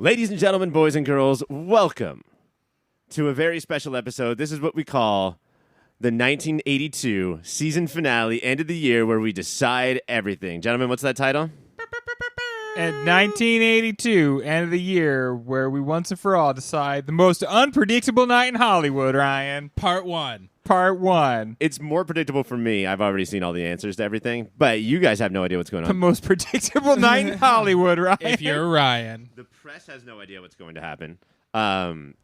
Ladies and gentlemen, boys and girls, welcome to a very special episode. This is what we call the 1982 season finale, end of the year, where we decide everything. Gentlemen, what's that title? At 1982, end of the year, where we once and for all decide the most unpredictable night in Hollywood, Ryan. Part 1. Part 1. It's more predictable for me. I've already seen all the answers to everything, but you guys have no idea what's going The on. most predictable night in Hollywood, Ryan. If you're Ryan. The press has no idea what's going to happen.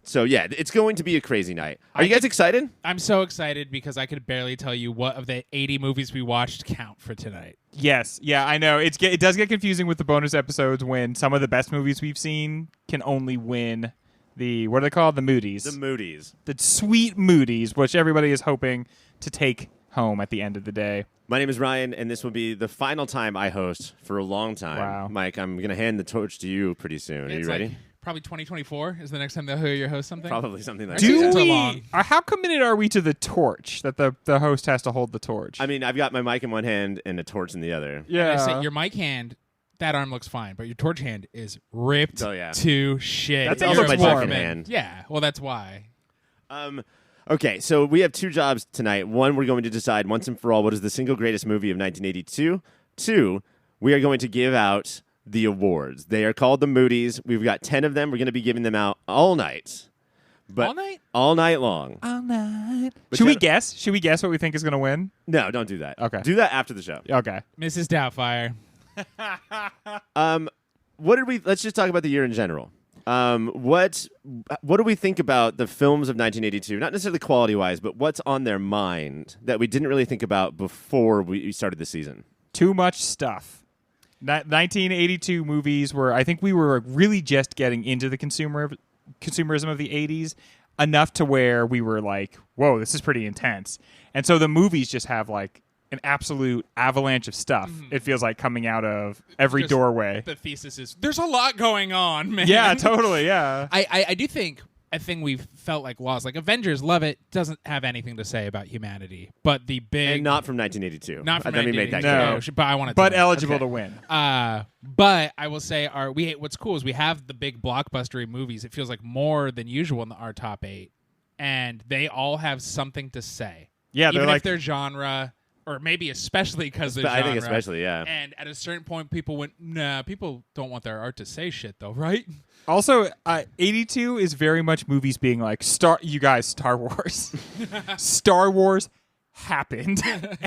So yeah, it's going to be a crazy night. Are you guys excited? I'm so excited because I could barely tell you what of the 80 movies we watched count for tonight. Yes. Yeah, I know. It does get confusing with the bonus episodes when some of the best movies we've seen can only win the, what are they called? The Mooties. The Mooties. The sweet Mooties, which everybody is hoping to take home at the end of the day. My name is Ryan, and this will be the final time I host for a long time. Wow. Mike, I'm going to hand the torch to you pretty soon. Are you ready? Probably 2024 is the next time they'll hear you host something. Probably something like Do that. we- Do long. we? How committed are we to the torch that the host has to hold the torch? I mean, I've got my mic in one hand and a torch in the other. yeah. I say, your mic hand, that arm looks fine, but your torch hand is ripped Oh, yeah. to shit. That's You're also a my warm second man. hand. Yeah, well, that's why. Okay, so we have two jobs tonight. One, we're going to decide once and for all what is the single greatest movie of 1982. Two, we are going to give out the awards. They are called the Mooties. We've got 10 of them. We're going to be giving them out all night. But All night? All night long. All night. But Should we Jen- guess? Should we guess what we think is going to win? No, don't do that. Okay. Do that after the show. Okay. Mrs. Doubtfire. What did we? Let's just talk about the year in general. What do we think about the films of 1982? Not necessarily quality wise, but what's on their mind that we didn't really think about before we started the season? Too much stuff. 1982 movies were, I think we were really just getting into the consumerism of the 80s enough to where we were like, whoa, this is pretty intense. And so the movies just have like an absolute avalanche of stuff. It feels like coming out of every Just doorway. The thesis is, there's a lot going on, man. Yeah, totally, yeah. I do think a thing we've felt like lost, like Avengers, love it, doesn't have anything to say about humanity. But the big... And not from 1982. Not from Let me make that 1982. clear. But I want to But eligible to win. But I will say, what's cool is we have the big blockbustery movies. It feels like more than usual in our top 8. And they all have something to say. Yeah, Even they're if like... they're genre... Or maybe especially because of genre. I think especially, yeah. And at a certain point, people went, nah, people don't want their art to say shit, though, right? Also, 82 is very much movies being like, Star Wars. Star Wars happened.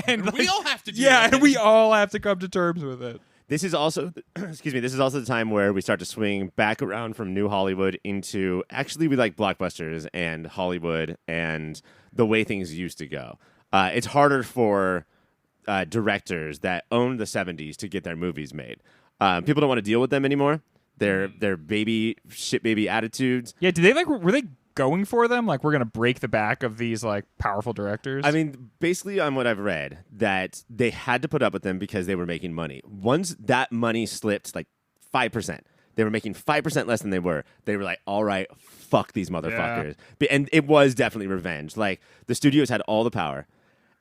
And We all have to do Yeah, it. and we all have to come to terms with it. This is also, excuse me, this is also the time where we start to swing back around from New Hollywood into, actually we like blockbusters and Hollywood and the way things used to go. It's harder for directors that owned the 70s to get their movies made. People don't want to deal with them anymore. Their baby attitudes. Yeah, did they were they going for them? Like, we're going to break the back of these, like, powerful directors? I mean, basically on what I've read, that they had to put up with them because they were making money. Once that money slipped, like 5%, they were making 5% less than they were like, all right, fuck these motherfuckers. And it was definitely revenge. Like, the studios had all the power.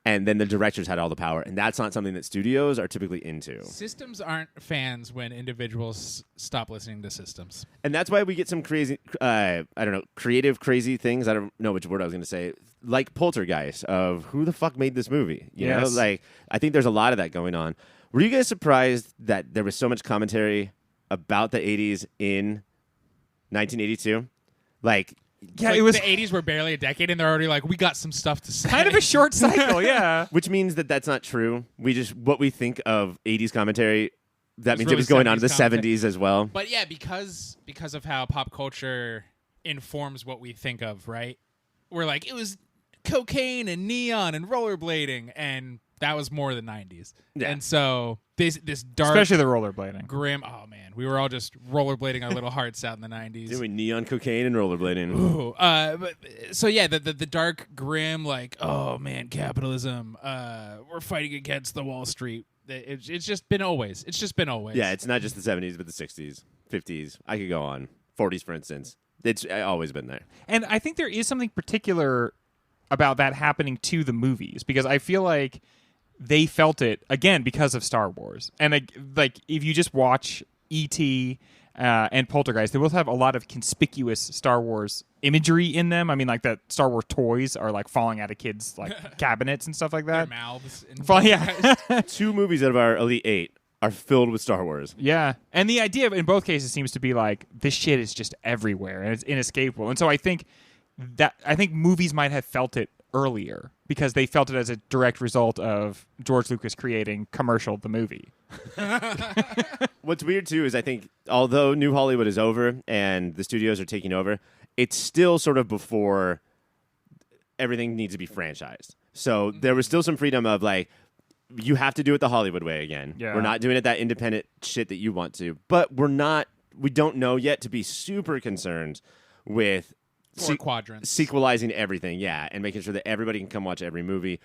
And then the directors had all the power, and that's not something that studios are typically into. Systems aren't fans when individuals stop listening to systems. And that's why we get some crazy, creative, crazy things. I don't know which word I was going to say. Like Poltergeist, of who the fuck made this movie? You know, like, I think there's a lot of that going on. Were you guys surprised that there was so much commentary about the 80s in 1982? Like... yeah, Like, it was the 80s were barely a decade, and they're already like, we got some stuff to say. kind of a short cycle, yeah. Which means that that's not true. What we think of 80s commentary, that means really it was going on in the 70s commentary. 70s as well. But yeah, because of how pop culture informs what we think of, right? We're like, it was cocaine and neon and rollerblading, and that was more the 90s. Yeah. And so this dark, Especially the rollerblading. grim, oh man, we were all just rollerblading our little hearts out in the 90s. Doing neon cocaine and rollerblading. Ooh, so yeah, the dark, grim, like, oh man, capitalism. We're fighting against the Wall Street. It's just been always. It's just been always. Yeah, it's not just the 70s, but the 60s, 50s. I could go on. 40s, for instance. It's always been there. And I think there is something particular about that happening to the movies, because I feel like they felt it, again, because of Star Wars. And like, if you just watch E.T., and Poltergeist, they both have a lot of conspicuous Star Wars imagery in them. I mean, like that Star Wars toys are like falling out of kids' like cabinets and stuff like Their that. mouths. Yeah. 2 movies out of our Elite 8 are filled with Star Wars. Yeah. And the idea in both cases seems to be like this shit is just everywhere and it's inescapable. And so I think movies might have felt it earlier because they felt it as a direct result of George Lucas creating Commercial the movie. What's weird too is I think although New Hollywood is over and the studios are taking over, it's still sort of before everything needs to be franchised. So there was still some freedom of like, you have to do it the Hollywood way again. Yeah. We're not doing it that independent shit that you want to, but we don't know yet to be super concerned with 4 quadrants. sequelizing everything, yeah, and making sure that everybody can come watch every movie.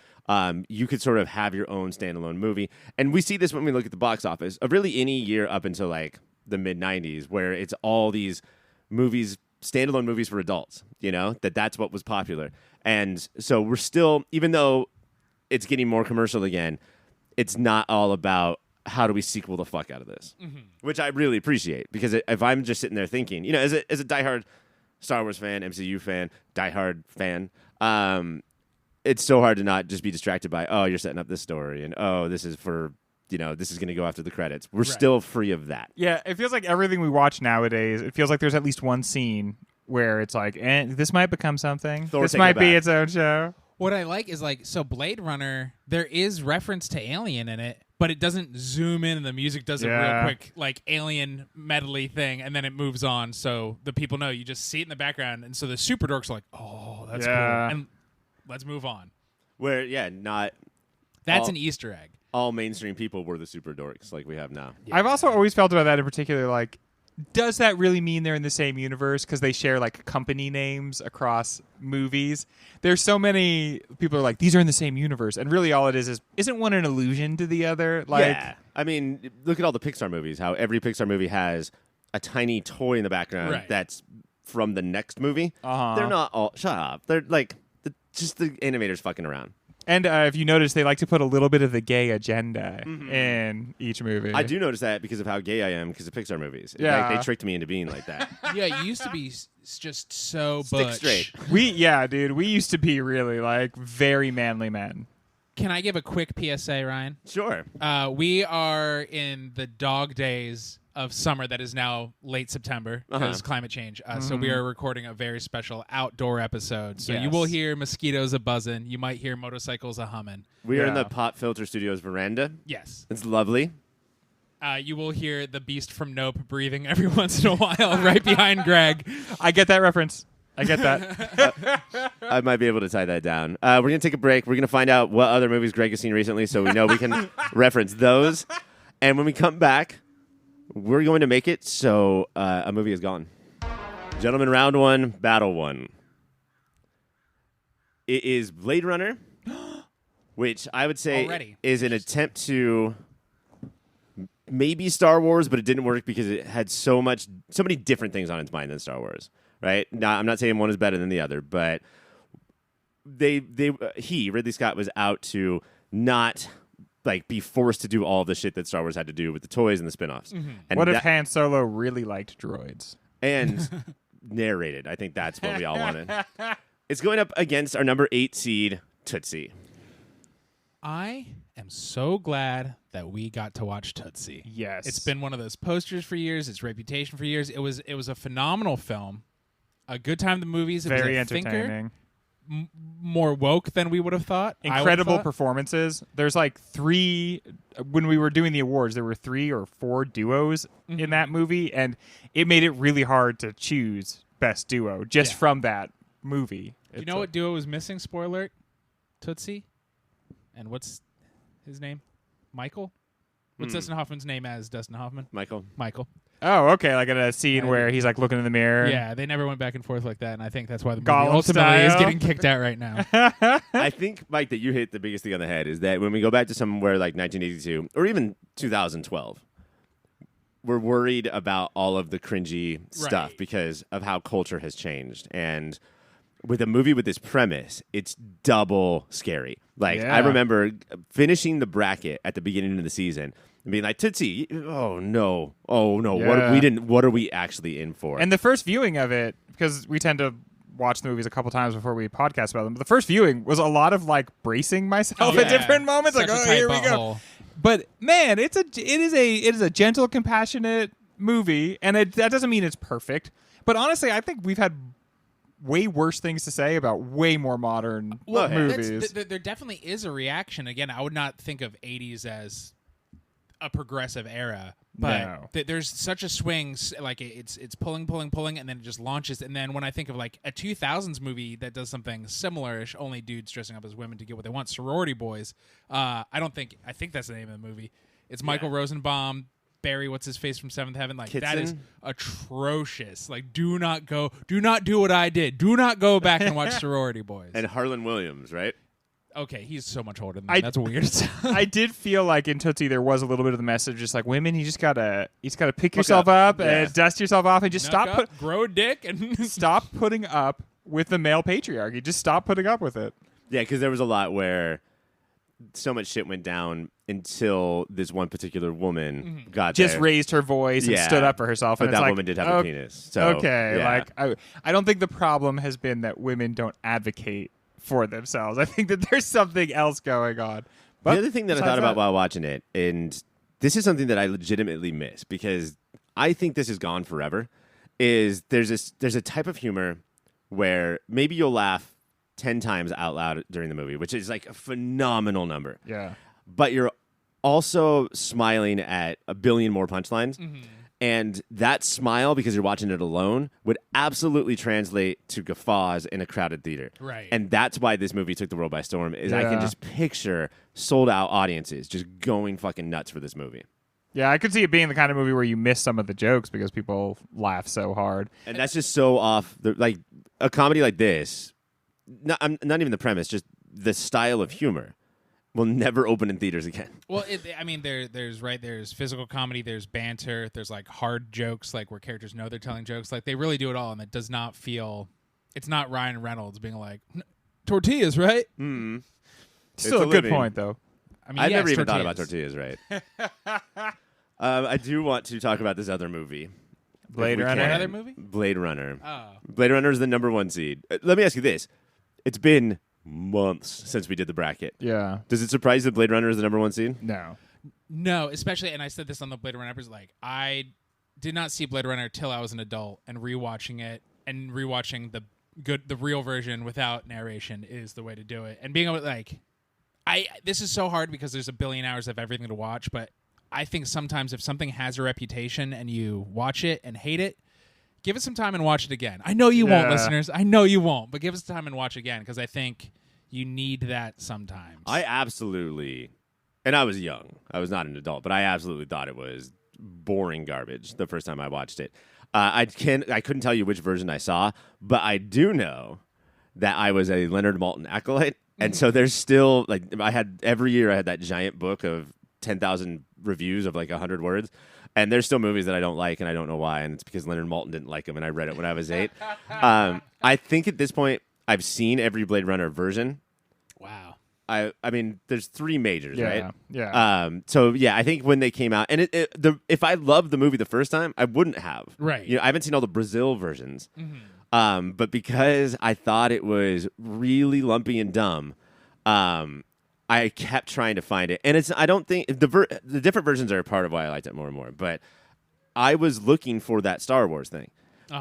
You could sort of have your own standalone movie. And we see this when we look at the box office of really any year up until like the mid-90s where it's all these movies, standalone movies for adults, that's what was popular. And so we're still, even though it's getting more commercial again, it's not all about how do we sequel the fuck out of this, which I really appreciate because if I'm just sitting there thinking, as a diehard Star Wars fan, MCU fan, diehard fan, it's so hard to not just be distracted by, oh, you're setting up this story, and oh, this is for, this is going to go after the credits. We're still free of that. Yeah, it feels like everything we watch nowadays, it feels like there's at least one scene where it's like, this might become something. Thor, this take might it be back. its own show. What I like is so Blade Runner, there is reference to Alien in it, but it doesn't zoom in and the music does a real quick like Alien medley thing and then it moves on so the people know. You just see it in the background and so the super dorks are like, oh, that's cool. And let's move on. Where, not... That's an Easter egg. All mainstream people were the super dorks like we have now. Yeah. I've also always felt about that in particular, like, does that really mean they're in the same universe because they share like company names across movies? There's so many people are like, these are in the same universe, and really all it is isn't one an allusion to the other? Like, yeah, I mean, look at all the Pixar movies. How every Pixar movie has a tiny toy in the background that's from the next movie. They're not all. Shut up. They're like just the animators fucking around. And if you notice, they like to put a little bit of the gay agenda in each movie. I do notice that because of how gay I am because of Pixar movies. Yeah. Like, they tricked me into being like that. Yeah, you used to be just so Stick butch. straight. We used to be really like very manly men. Can I give a quick PSA, Ryan? Sure. We are in the dog days of summer that is now late September because climate change. So we are recording a very special outdoor episode. So you will hear mosquitoes a-buzzing. You might hear motorcycles a-humming. We are in the Pop Filter Studios veranda. Yes. It's lovely. You will hear the beast from Nope breathing every once in a while right behind Greg. I get that reference. I get that. I might be able to tie that down. We're going to take a break. We're going to find out what other movies Greg has seen recently so we know we can reference those. And when we come back, we're going to make it so a movie is gone. Gentlemen, round 1, battle 1. It is Blade Runner, which I would say Already. is an attempt to maybe Star Wars, but it didn't work because it had so many different things on its mind than Star Wars. Right? Now, I'm not saying one is better than the other, but Ridley Scott was out to not like be forced to do all the shit that Star Wars had to do with the toys and the spin-offs. And What if Han Solo really liked droids? and narrated? I think that's what we all wanted. It's going up against our number 8 seed, Tootsie. I am so glad that we got to watch Tootsie. Yes. It's been one of those posters for years, its reputation for years. It was a phenomenal film. A good time at the movies. It very was a entertaining. thinker, more woke than we would have thought. Incredible performances. There's like 3 when we were doing the awards, there were 3 or 4 duos in that movie, and it made it really hard to choose best duo just from that movie. You know what duo was missing? Spoiler alert. Tootsie. And what's his name? Michael? What's Dustin Hoffman's name as Dustin Hoffman? Michael. Oh, okay. Like in a scene where he's like looking in the mirror. Yeah, they never went back and forth like that, and I think that's why the movie Gollum ultimately is style. getting kicked out right now. I think, Mike, that you hit the biggest thing on the head is that when we go back to somewhere like 1982 or even 2012, we're worried about all of the cringy stuff because of how culture has changed. And with a movie with this premise, it's double scary. Like, I remember finishing the bracket at the beginning of the season being like, Tootsie, oh no, Yeah. what are we actually in for? And the first viewing of it, because we tend to watch the movies a couple times before we podcast about them, but the first viewing was a lot of like bracing myself at different moments. Such like, a oh, tight here we go. butthole. But man, it is a gentle, compassionate movie, and that doesn't mean it's perfect. But honestly, I think we've had way worse things to say about way more modern movies. There definitely is a reaction. Again, I would not think of 80s as a progressive era, but No. There's such a swing. Like it's pulling, and then it just launches. And then when I think of like a 2000s movie that does something similar-ish, only dudes dressing up as women to get what they want, Sorority Boys. I think that's the name of the movie. It's Michael Rosenbaum, Barry, what's his face from Seventh Heaven? Like that is Kitson? atrocious. Like do not do what I did. Do not go back and watch Sorority Boys. and Harlan Williams, right? Okay, he's so much older than that. That's weird. I did feel like in Tootsie there was a little bit of the message, just like women, you just gotta pick yourself up and dust yourself off and just grow a dick and stop putting up with the male patriarchy. Just stop putting up with it. Yeah, because there was a lot where so much shit went down until this one particular woman got Just there. raised her voice and Yeah. stood up for herself. But and that it's like, woman did have a penis. So, okay, yeah. like I don't think the problem has been that women don't advocate for themselves. I think that there's something else going on. But the other thing that I thought about while watching it, and this is something that I legitimately miss because I think this is gone forever, is there's a type of humor where maybe you'll laugh 10 times out loud during the movie, which is like a phenomenal number. Yeah. But you're also smiling at a billion more punchlines. And that smile, because you're watching it alone, would absolutely translate to guffaws in a crowded theater. Right. And that's why this movie took the world by storm, is I can Yeah. just picture sold-out audiences just going fucking nuts for this movie. Yeah, I could see it being the kind of movie where you miss some of the jokes because people laugh so hard. And that's just so off. Like, a comedy like this, not even the premise, just the style of humor will never open in theaters again. Well, there's physical comedy, there's banter, there's like hard jokes, like where characters know they're telling jokes, like they really do it all, and it does not feel. It's not Ryan Reynolds being like tortillas, right? Still a good point, though. I mean, I've yes, never even thought about tortillas, right? I do want to talk about this other movie. Blade If we Runner? can. What other movie? Blade Runner. Oh, Blade Runner is the number one seed. Let me ask you this. It's been months since we did the bracket. Yeah. Does it surprise that Blade Runner is the number one seed? No. no, especially, and I said this on the Blade Runner episode. Like, I did not see Blade Runner till I was an adult, and rewatching it and rewatching the real version without narration is the way to do it. And being able to, like, this is so hard because there's a billion hours of everything to watch, but I think sometimes if something has a reputation and you watch it and hate it, give it some time and watch it again. I know you won't, listeners. I know you won't, but give us time and watch again because I think you need that sometimes. I absolutely, and I was young. I was not an adult, but I absolutely thought it was boring garbage the first time I watched it. I couldn't tell you which version I saw, but I do know that I was a Leonard Maltin acolyte, and so there's still like every year I had that giant book of 10,000 reviews of like 100 words. And there's still movies that I don't like, and I don't know why. And it's because Leonard Maltin didn't like them, and I read it when I was 8. I think at this point, I've seen every Blade Runner version. wow. I mean, there's 3 majors, right? Yeah. So yeah, I think when they came out, and if I loved the movie the first time, I wouldn't have. Right. You know, I haven't seen all the Brazil versions. But because I thought it was really lumpy and dumb, I kept trying to find it, and I don't think the different versions are a part of why I liked it more and more. But I was looking for that Star Wars thing,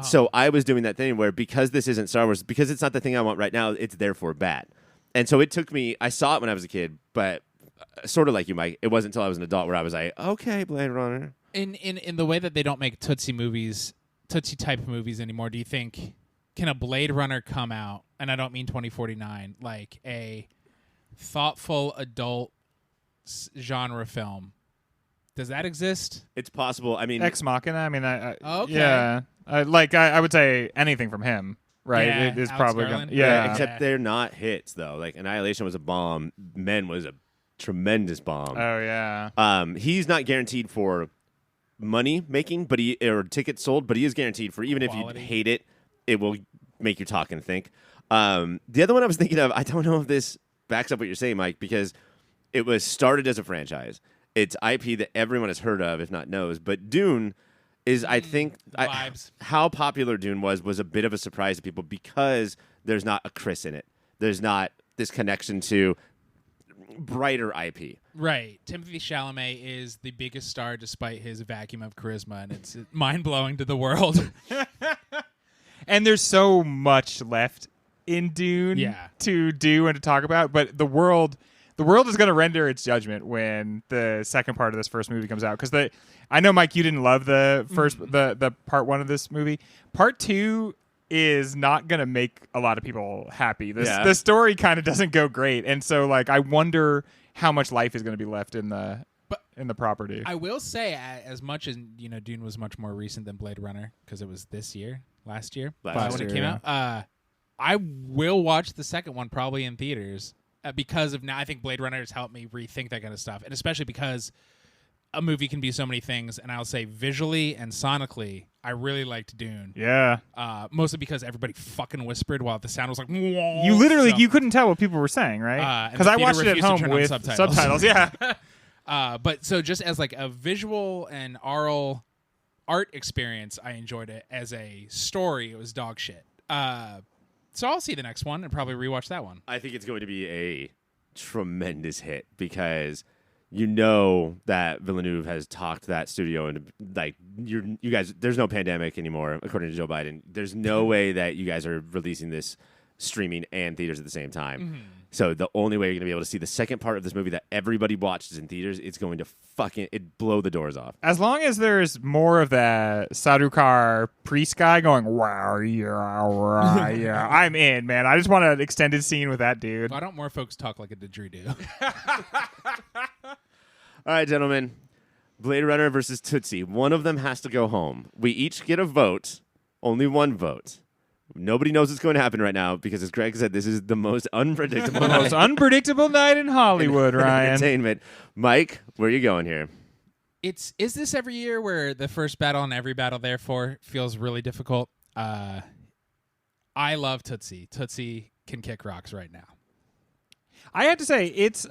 so I was doing that thing where because this isn't Star Wars, because it's not the thing I want right now, it's therefore bad. And so it took me. I saw it when I was a kid, but sort of like you, Mike. It wasn't until I was an adult where I was like, okay, Blade Runner. In the way that they don't make Tootsie type movies anymore, do you think can a Blade Runner come out? And I don't mean 2049, like a thoughtful adult genre film. Does that exist? It's possible. I mean, Ex Machina. I mean, Okay. Yeah. I would say anything from him, right? Yeah, It is Alex probably Garland. yeah. except they're not hits though. Like Annihilation was a bomb. Men was a tremendous bomb. Oh yeah. He's not guaranteed for money making, or tickets sold, but he is guaranteed for even Quality. if you hate it, it will make you talk and think. The other one I was thinking of, I don't know if this backs up what you're saying, Mike, because it was started as a franchise, It's IP that everyone has heard of, if not knows. But Dune is, I think, vibes. How popular Dune was a bit of a surprise to people because there's not a Chris in it. There's not this connection to brighter IP. Right. Timothée Chalamet is the biggest star despite his vacuum of charisma, and it's mind-blowing to the world. And there's so much left in Dune to do and to talk about, but the world is going to render its judgment when the second part of this first movie comes out. Because I know, Mike, you didn't love the first the part one of this movie. Part two is not going to make a lot of people happy. The story kind of doesn't go great, and so like I wonder how much life is going to be left in the property. I will say, as much as Dune was much more recent than Blade Runner because it was last year when it came out. I will watch the second one probably in theaters because of now. I think Blade Runner has helped me rethink that kind of stuff, and especially because a movie can be so many things. And I'll say visually and sonically, I really liked Dune. Yeah. Mostly because everybody fucking whispered while the sound was like. You couldn't tell what people were saying, right? Because I watched it at home with subtitles. Yeah. But so just as like a visual and oral art experience, I enjoyed it. As a story, it was dog shit. So I'll see the next one and probably rewatch that one. I think it's going to be a tremendous hit because that Villeneuve has talked that studio into like you guys. There's no pandemic anymore, according to Joe Biden. There's no way that you guys are releasing this streaming and theaters at the same time. Mm-hmm. So the only way you're going to be able to see the second part of this movie that everybody watches in theaters, it's going to blow the doors off. As long as there's more of that Sardaukar priest guy going, wow, yeah, I'm in, man. I just want an extended scene with that dude. Why don't more folks talk like a didgeridoo? All right, gentlemen. Blade Runner versus Tootsie. One of them has to go home. We each get a vote. Only one vote. Nobody knows what's going to happen right now because, as Greg said, this is the most unpredictable night in Hollywood, Ryan. Entertainment. Mike, where are you going here? Is this every year where the first battle and every battle therefore feels really difficult? I love Tootsie. Tootsie can kick rocks right now. I have to say, it's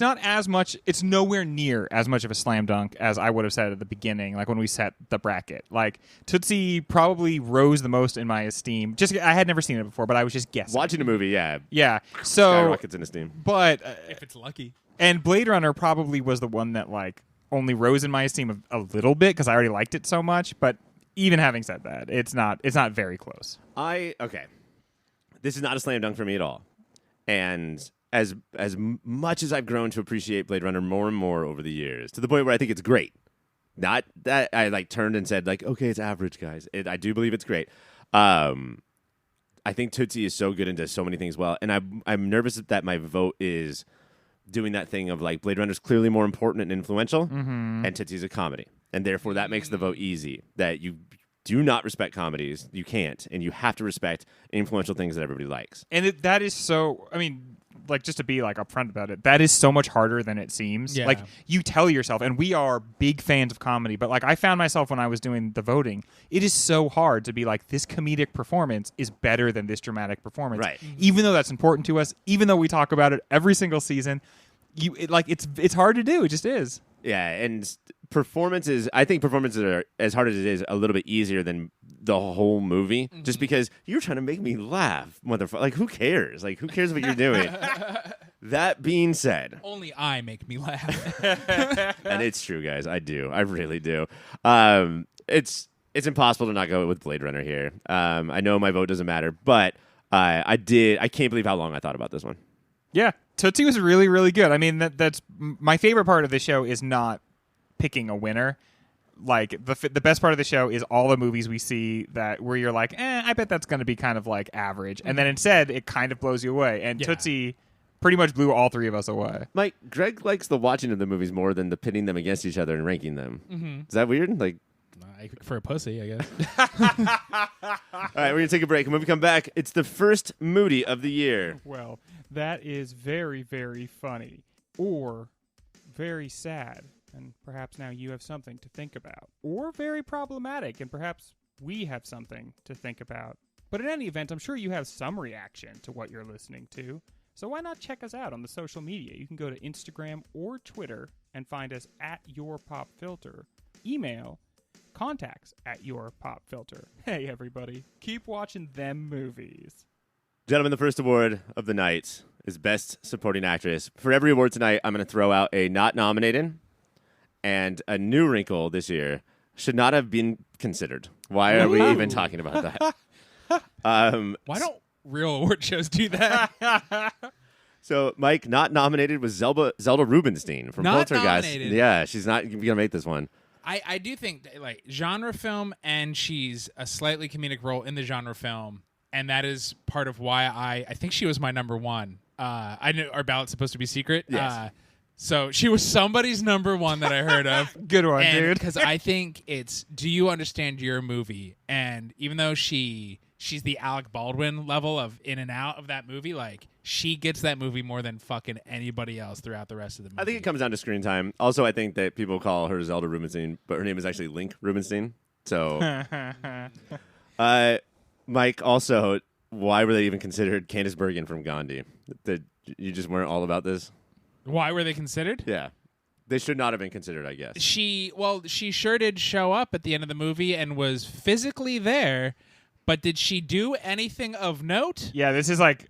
not as much. It's nowhere near as much of a slam dunk as I would have said at the beginning, like when we set the bracket. Like Tootsie probably rose the most in my esteem. I had never seen it before, but I was just guessing. Watching a movie, yeah. So skyrockets in esteem. But if it's lucky, and Blade Runner probably was the one that like only rose in my esteem a little bit because I already liked it so much. But even having said that, it's not very close. This is not a slam dunk for me at all, and. As much as I've grown to appreciate Blade Runner more and more over the years, to the point where I think it's great. Not that I like turned and said like, okay, it's average, guys. I do believe it's great. I think Tootsie is so good and does so many things well, and I'm nervous that my vote is doing that thing of like Blade Runner's clearly more important and influential, and Tootsie's a comedy, and therefore that makes the vote easy. That you do not respect comedies, you can't, and you have to respect influential things that everybody likes. And that is so. I mean. Like, just to be like upfront about it, that is so much harder than it seems. Yeah. Like, you tell yourself, and we are big fans of comedy, but like I found myself when I was doing the voting, it is so hard to be like, this comedic performance is better than this dramatic performance. Right. Even though that's important to us, even though we talk about it every single season, it's hard to do. It just is. Yeah, and I think performances are, as hard as it is, a little bit easier than the whole movie, just because you're trying to make me laugh, motherfucker. Like, who cares? Like, who cares what you're doing? That being said, only I make me laugh. and it's true, guys. I do. I really do. It's impossible to not go with Blade Runner here. I know my vote doesn't matter, but I can't believe how long I thought about this one. Yeah, Tootsie was really, really good. I mean, that's my favorite part of the show is not picking a winner. Like the best part of the show is all the movies we see where you're like, I bet that's going to be kind of like average, and then instead it kind of blows you away. And Tootsie pretty much blew all three of us away. Mike, Greg likes the watching of the movies more than the pitting them against each other and ranking them. Mm-hmm. Is that weird? Like, for a pussy, I guess. All right, we're gonna take a break, and when we come back, it's the first Moody of the year. Well, that is very, very funny, or very sad. And perhaps now you have something to think about. Or very problematic, and perhaps we have something to think about. But in any event, I'm sure you have some reaction to what you're listening to. So why not check us out on the social media? You can go to Instagram or Twitter and find us at Your Pop Filter. Email contacts@yourpopfilter. Hey, everybody. Keep watching them movies. Gentlemen, the first award of the night is Best Supporting Actress. For every award tonight, I'm going to throw out a not nominated and a new wrinkle this year. Should not have been considered. Why are we even talking about that? Why don't real award shows do that? So, Mike, not nominated was Zelda Rubinstein from Not Poltergeist. nominated. Yeah, she's not going to make this one. I do think like genre film, and she's a slightly comedic role in the genre film, and that is part of why I think she was my number one. I knew our ballot's supposed to be secret. Yes. So she was somebody's number one that I heard of. Good one, dude. Because I think it's Do You Understand Your Movie? And even though she's the Alec Baldwin level of in and out of that movie, like she gets that movie more than fucking anybody else throughout the rest of the movie. I think it comes down to screen time. Also, I think that people call her Zelda Rubinstein, but her name is actually Link Rubinstein. So, Mike, also, why were they even considered Candice Bergen from Gandhi? You just weren't all about this? Why were they considered? Yeah. They should not have been considered, I guess. She sure did show up at the end of the movie and was physically there, but did she do anything of note? Yeah, this is like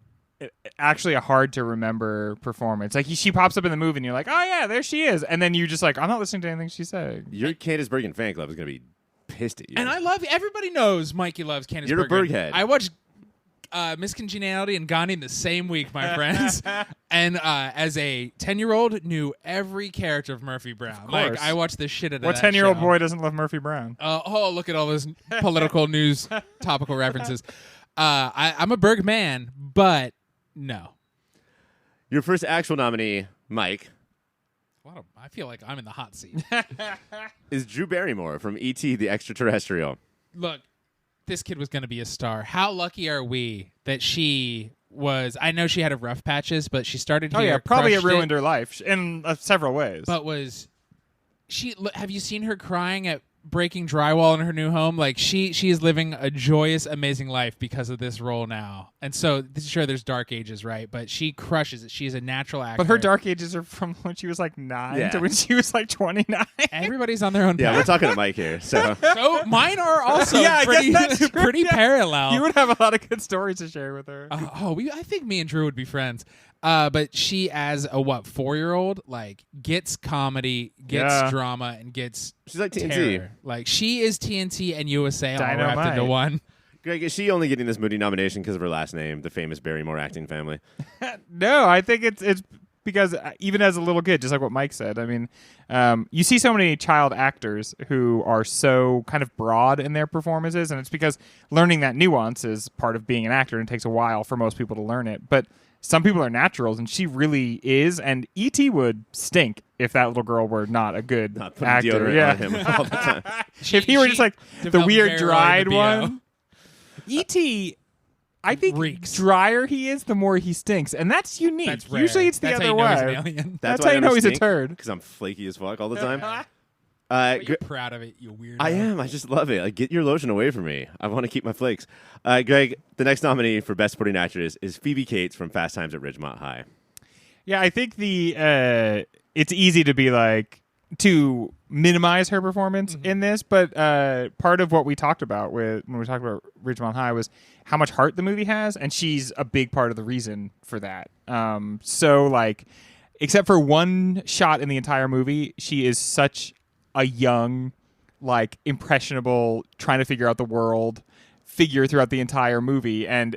actually a hard to remember performance. Like she pops up in the movie and you're like, oh yeah, there she is. And then you're just like, I'm not listening to anything she's saying. Your Candice Bergen fan club is going to be pissed at you. And I love everybody knows Mikey loves Candice You're Bergen. a Berghead. I watched Miss Congeniality and Gandhi in the same week, my friends. And as a 10-year-old, knew every character of Murphy Brown. Of Like course. I watched the shit out of What that 10-year-old show. boy doesn't love Murphy Brown? Oh, look at all those political news topical references. I'm a Berg man, but no. Your first actual nominee, Mike, I feel like I'm in the hot seat. is Drew Barrymore from E.T. the Extra-Terrestrial. Look, this kid was going to be a star. How lucky are we that she was? I know she had a rough patches, but she started here. Oh yeah, probably it crushed ruined her life in several ways. But was she? Have you seen her crying at breaking drywall in her new home? Like she is living a joyous, amazing life because of this role now. And so sure, there's dark ages, right? But she crushes it. She's a natural actor. But her dark ages are from when she was like 9 Yeah. to when she was like 29. Everybody's on their own Yeah, path. we're talking to Mike here. So So mine are also Yeah, I guess pretty, that's true, pretty yeah. parallel. You would have a lot of good stories to share with her. I think me and Drew would be friends. But she, as a 4-year-old, like gets comedy, gets Yeah. drama, and gets she's like TNT. terror. Like she is TNT and USA all wrapped Dynamite. into one. Greg, is she only getting this Moody nomination because of her last name, the famous Barrymore acting family? No, I think it's because even as a little kid, just like what Mike said, I mean, you see so many child actors who are so kind of broad in their performances, and it's because learning that nuance is part of being an actor, and it takes a while for most people to learn it. But some people are naturals, and she really is, and E.T. would stink if that little girl were not a good Not putting actor. deodorant Yeah. on him all the time. If he were just like the developed weird very dried early libido. one. E.T., I think Reeks. drier he is, the more he stinks, and that's unique. That's rare. Usually it's the That's other how you know he's an way. alien. That's why how I you know never he's a stink, turd. because I'm flaky as fuck all the time. But you're proud of it, you weirdo. I am. I just love it. Like, get your lotion away from me. I want to keep my flakes. Greg, the next nominee for Best Supporting Actress is Phoebe Cates from Fast Times at Ridgemont High. Yeah, I think it's easy to be like to minimize her performance in this, but part of what we talked about when we talked about Ridgemont High was how much heart the movie has, and she's a big part of the reason for that. So like, except for one shot in the entire movie, she is such a young, like impressionable, trying to figure out the world figure throughout the entire movie, and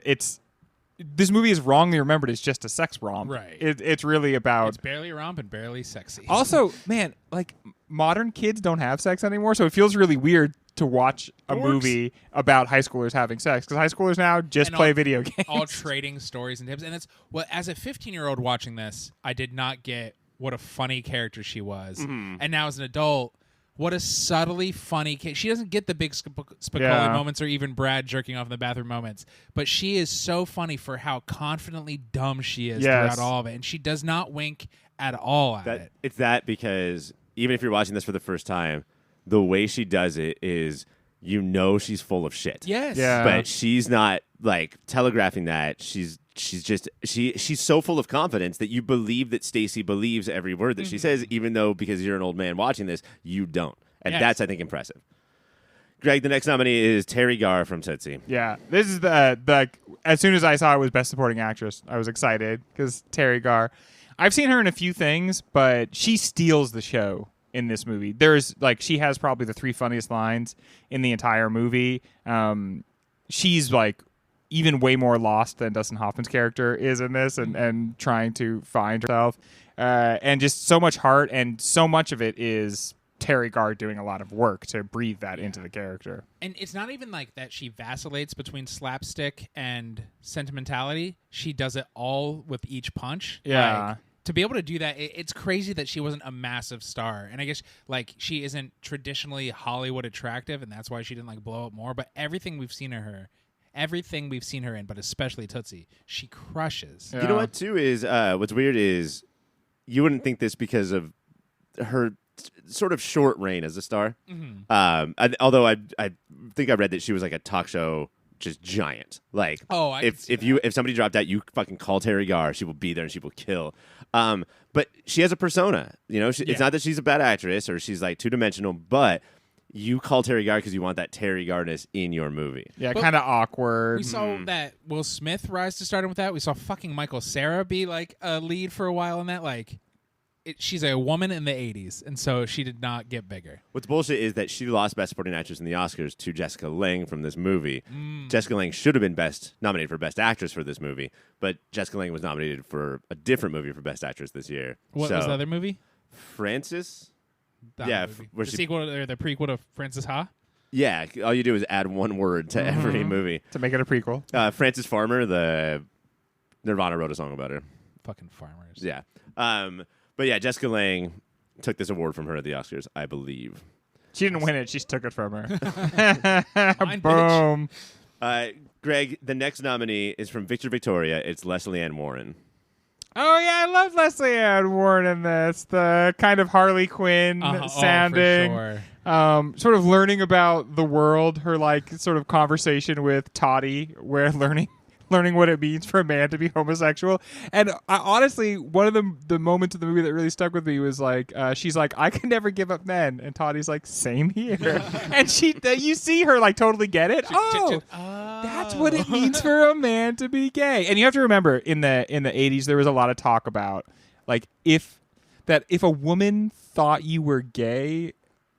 this movie is wrongly remembered as just a sex romp. Right. It's really about. It's barely a romp and barely sexy. Also, man, like modern kids don't have sex anymore, so it feels really weird to watch a Dorks. movie about high schoolers having sex because high schoolers now just And play all- video games. all trading stories and tips. And it's as a 15-year-old watching this, I did not get what a funny character she was. And now as an adult, what a subtly funny she doesn't get the big Spicoli Yeah. moments or even Brad jerking off in the bathroom moments, but she is so funny for how confidently dumb she is Yes. throughout all of it, and she does not wink at all at it. It's that because even if you're watching this for the first time, the way she does it is, she's full of shit. Yes. Yeah. But she's not like telegraphing that. She's she's so full of confidence that you believe that Stacy believes every word that she says, even though because you're an old man watching this, you don't. And that's, I think, impressive. Greg, the next nominee is Terry Garr from Tootsie. Yeah, this is the as soon as I saw it was Best Supporting Actress, I was excited because Terry Garr. I've seen her in a few things, but she steals the show in this movie. There's she has probably the 3 funniest lines in the entire movie. She's even way more lost than Dustin Hoffman's character is in this, and trying to find herself, and just so much heart, and so much of it is Terry Garr doing a lot of work to breathe that into the character. And it's not even like that she vacillates between slapstick and sentimentality. She does it all with each punch. Yeah. To be able to do that, it's crazy that she wasn't a massive star. And I guess she isn't traditionally Hollywood attractive, and that's why she didn't blow up more. But everything we've seen her in, but especially Tootsie, she crushes. Yeah. You know what, too, is what's weird is you wouldn't think this because of her sort of short reign as a star. Although I think I read that she was a talk show just giant. If somebody dropped out, you fucking call Terry Garr. She will be there and she will kill. But she has a persona. It's not that she's a bad actress or she's 2-dimensional, but you call Terry Garr because you want that Terry Garr-ness in your movie. Yeah, kind of awkward. We saw that Will Smith rise to stardom with that. We saw fucking Michael Cera be a lead for a while in that. She's a woman in the 80s, and so she did not get bigger. What's bullshit is that she lost Best Supporting Actress in the Oscars to Jessica Lange from this movie. Jessica Lange should have been nominated for Best Actress for this movie, but Jessica Lange was nominated for a different movie for Best Actress this year. What was the other movie? Frances? Movie. The sequel or the prequel to Frances Ha? Yeah, all you do is add one word to every movie. To make it a prequel. Frances Farmer, the Nirvana wrote a song about her. Fucking farmers. Yeah. But yeah, Jessica Lange took this award from her at the Oscars, I believe. She didn't win it. She took it from her. Boom. Greg, the next nominee is from Victor Victoria. It's Leslie Ann Warren. Oh, yeah, I love Leslie Ann Warren in this. The kind of Harley Quinn sounding. Oh, for sure. Sort of learning about the world. Her, sort of conversation with Toddy, where learning what it means for a man to be homosexual. And honestly, one of the moments of the movie that really stuck with me was she's like, I can never give up men. And Toddy's like, same here. And you see her totally get it. That's what it means for a man to be gay. And you have to remember, in the 80s, there was a lot of talk about if a woman thought you were gay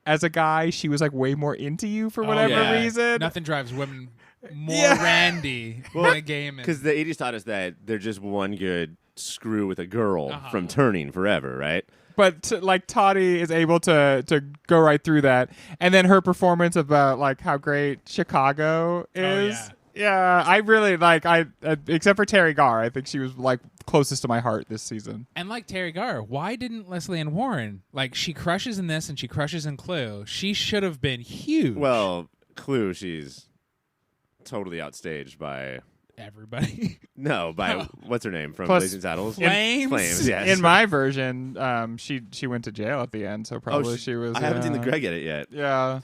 as a guy, she was way more into you for whatever reason. Nothing drives women more randy than a gay man. Because the 80s taught us that they're just one good screw with a girl from turning forever, right? But Toddy is able to go right through that, and then her performance about how great Chicago is. Oh, yeah, I really except for Terry Garr, I think she was closest to my heart this season. And like Terry Garr, why didn't Leslie Ann Warren she crushes in this and she crushes in Clue? She should have been huge. Well, Clue, she's totally outstaged by everybody. No, by what's her name from Plus, Blazing Saddles? Flames, yes. In my version, she went to jail at the end, so probably she was. I haven't seen the Greg edit yet. Yeah.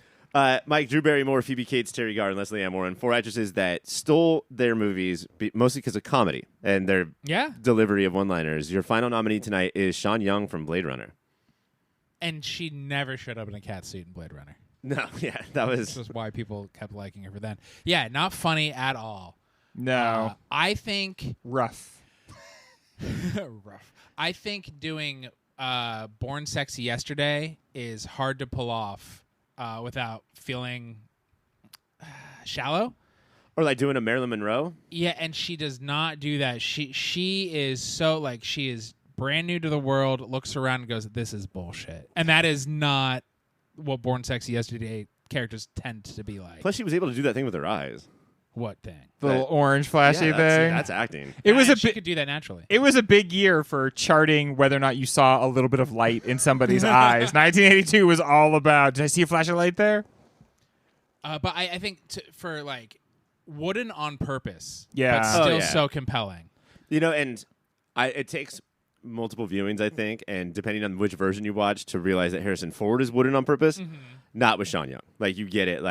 Mike, Drew Barrymore, Phoebe Cates, Terry Garr, and Leslie Ann Warren, 4 actresses that stole their movies mostly because of comedy and their delivery of one-liners. Your final nominee tonight is Sean Young from Blade Runner. And she never showed up in a cat suit in Blade Runner. No, yeah, that was... This is why people kept liking her for then. Yeah, not funny at all. No. I think... Rough. Rough. I think doing Born Sexy Yesterday is hard to pull off without feeling shallow. Or doing a Marilyn Monroe? Yeah, and she does not do that. She is so, she is brand new to the world, looks around and goes, this is bullshit. And that is not what Born Sexy Yesterday characters tend to be like. Plus, she was able to do that thing with her eyes. What thing? The little orange flashy thing. That's acting. She could do that naturally. It was a big year for charting whether or not you saw a little bit of light in somebody's eyes. 1982 was all about, did I see a flash of light there? But I think for wooden on purpose. Yeah. But still so compelling. And it takes multiple viewings, I think, and depending on which version you watch, to realize that Harrison Ford is wooden on purpose. Mm-hmm. Not with Sean Young. You get it.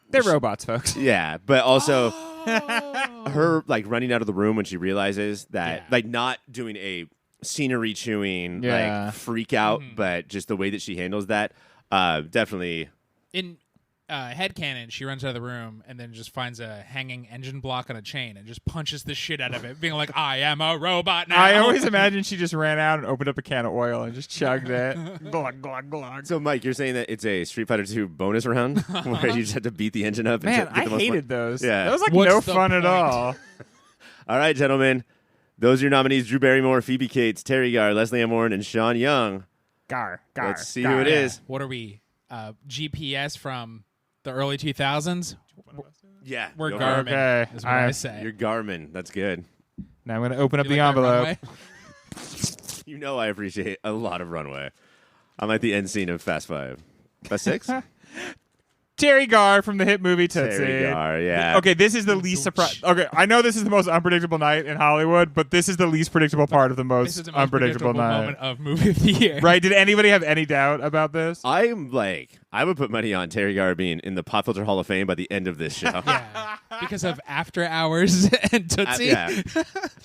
They're robots, folks. Yeah, but also her like running out of the room when she realizes that Yeah. like not doing a scenery chewing Yeah. like freak out, but just the way that she handles that, definitely. In headcanon, she runs out of the room and then just finds a hanging engine block on a chain and just punches the shit out of it, being like, I am a robot now. I always imagine she just ran out and opened up a can of oil and just chugged it. glug, glug, glug. So, Mike, you're saying that it's a Street Fighter 2 bonus round where you just have to beat the engine up. Man, and get I the most hated fun? those. Yeah. That was like What's no the fun at point? all. All right, gentlemen. Those are your nominees: Drew Barrymore, Phoebe Cates, Terry Garr, Leslie Amorn, and Sean Young. Gar. Let's see gar. who it is. What are we? GPS from the early 2000s? Yeah, We're go for it. Garmin, Okay. is what I Alright. say. You're Garmin. That's good. Now I'm going to open up You the like that envelope. runway? You know I appreciate a lot of runway. I'm like the end scene of Fast 5. Fast 6? Terry Garr from the hit movie Tootsie. Terry Garr, yeah. Okay, this is the least surprise. Okay, I know this is the most unpredictable night in Hollywood, but this is the least predictable part of the This most is the most unpredictable predictable night. moment of movie of the year. Right? Did anybody have any doubt about this? I would put money on Terry Garr being in the Pop Filter Hall of Fame by the end of this show. Yeah. Because of After Hours and Tootsie. Yeah.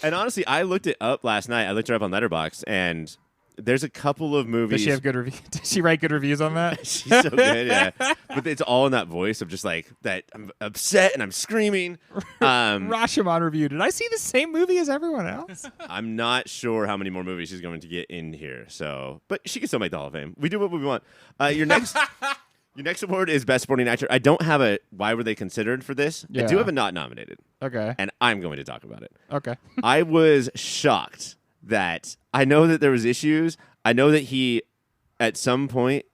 And honestly, I looked it up last night. I looked her up on Letterboxd, and there's a couple of movies. Does she have good reviews? Does she write good reviews on that? She's so good, yeah. But it's all in that voice of just like that. I'm upset and I'm screaming. Rashomon review. Did I see the same movie as everyone else? I'm not sure how many more movies she's going to get in here. So, but she can still make the Hall of Fame. We do what we want. Your next award is Best Supporting Actor. I don't have a why were they considered for this. I do Yeah. have a not nominated, Okay. and I'm going to talk about it. Okay. I was shocked that I know that there was issues. I know that he, at some points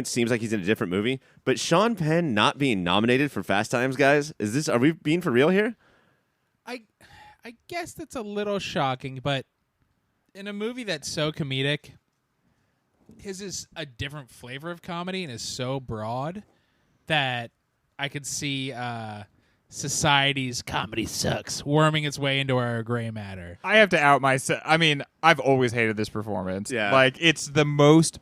seems like he's in a different movie. But Sean Penn not being nominated for Fast Times, guys, are we being for real here? I guess that's a little shocking, but in a movie that's so comedic, his is a different flavor of comedy and is so broad that I could see society's comedy sucks worming its way into our gray matter. I have to out myself. I mean, I've always hated this performance. Yeah. Like, it's the most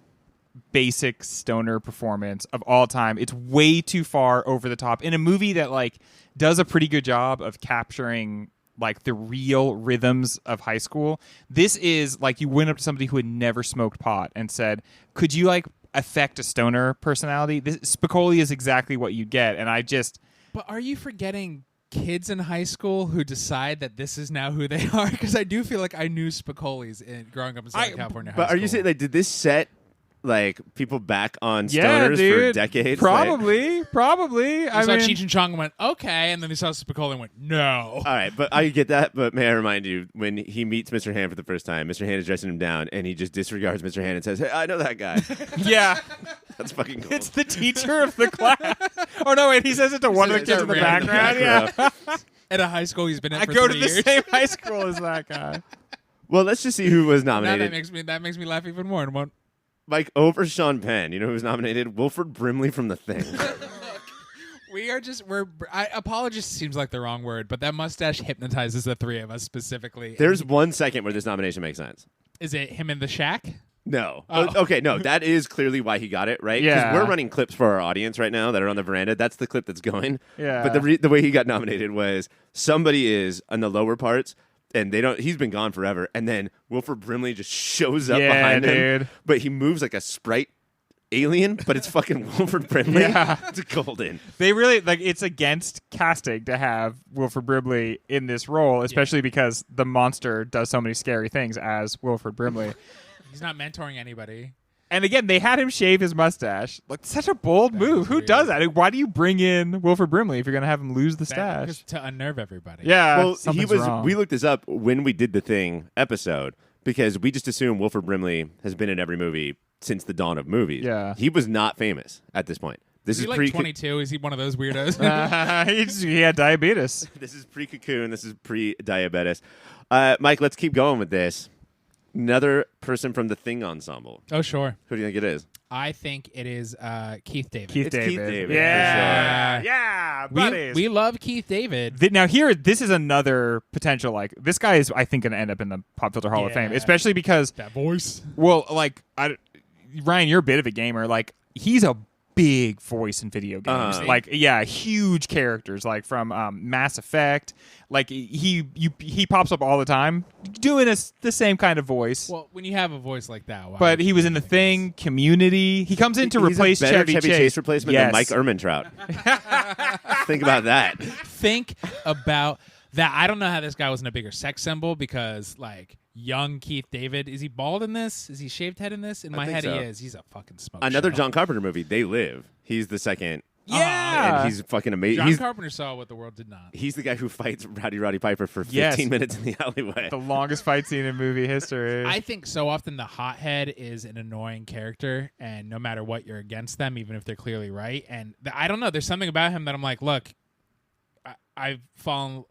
basic stoner performance of all time. It's way too far over the top in a movie that, like, does a pretty good job of capturing like the real rhythms of high school. This is like you went up to somebody who had never smoked pot and said, could you like affect a stoner personality? Spicoli is exactly what you get. And I just... But are you forgetting kids in high school who decide that this is now who they are? Because I do feel like I knew Spicoli's growing up in Southern California high But school. are you saying, like, did this set like people back on Yeah, stoners dude. for decades? Probably. He I saw mean, Cheech and Chong and went, okay, and then he saw Spicoli and went, no. All right, but I get that. But may I remind you, when he meets Mr. Hand for the first time, Mr. Hand is dressing him down, and he just disregards Mr. Hand and says, "Hey, I know that guy." yeah. That's fucking cool. It's the teacher of the class. Oh, no, wait. He says it to one of the says kids it in the to random background. Yeah. At a high school he's been at I for go to 3 the years. same high school as that guy. Well, let's just see who was Now nominated. that makes me laugh even more. And one, Like, over Sean Penn. You know who was nominated? Wilford Brimley from The Thing. apologist seems like the wrong word, but that mustache hypnotizes the three of us specifically. There's 1 second where this nomination makes sense. Is it him in the shack? No. Oh. Okay, no, that is clearly why he got it, right? Yeah. we're running clips for our audience right now that are on the veranda. That's the clip that's going. Yeah. But the way he got nominated was somebody is on the lower parts, and he's been gone forever, and then Wilford Brimley just shows up Yeah, behind him. dude. But he moves like a sprite alien, but it's fucking Wilford Brimley. Yeah. It's golden. They really, like, it's against casting to have Wilford Brimley in this role, especially because the monster does so many scary things as Wilford Brimley. He's not mentoring anybody. And again, they had him shave his mustache. Like, such a bold move. is Who weird. does that? Like, why do you bring in Wilford Brimley if you're going to have him lose the Because stash? to unnerve everybody. Yeah. Well, something's wrong. we looked this up when we did the Thing episode because we just assume Wilford Brimley has been in every movie since the dawn of movies. Yeah. He was not famous at this point. This Is is he like 22? Is he one of those weirdos? he had diabetes. This is pre-cocoon. This is pre-diabetes. Mike, let's keep going with this. Another person from the Thing ensemble. Oh, sure. Who do you think it is? I think it is Keith David. Keith It's David. Keith David, for Yeah. sure. Yeah. Buddies. We love Keith David. Now here, this is another potential. Like, this guy is, I think, going to end up in the Pop Filter Hall of Fame, Yeah. especially because, That voice. well, like, Ryan, you're a bit of a gamer. Like, he's a big voice in video games. Like, yeah, huge characters, like from Mass Effect. Like, he pops up all the time doing the same kind of voice. Well, when you have a voice like that, why but he was in The Thing, Community. He comes in to replace He's a better Chevy Chase replacement than Yes. Mike Ehrmantraut. Think about that. Think about that. I don't know how this guy wasn't a bigger sex symbol because, like, young Keith David, is he bald in this? Is he shaved head in this? In my head, so. he is. He's a fucking smoke Another show. John Carpenter movie, They Live. He's the second. Yeah. And he's fucking amazing. John Carpenter saw what the world did not. He's the guy who fights Roddy Piper for 15 minutes in the alleyway. The longest fight scene in movie history. I think so often the hothead is an annoying character, and no matter what, you're against them, even if they're clearly right. And I don't know. There's something about him that I'm like, look, I've fallen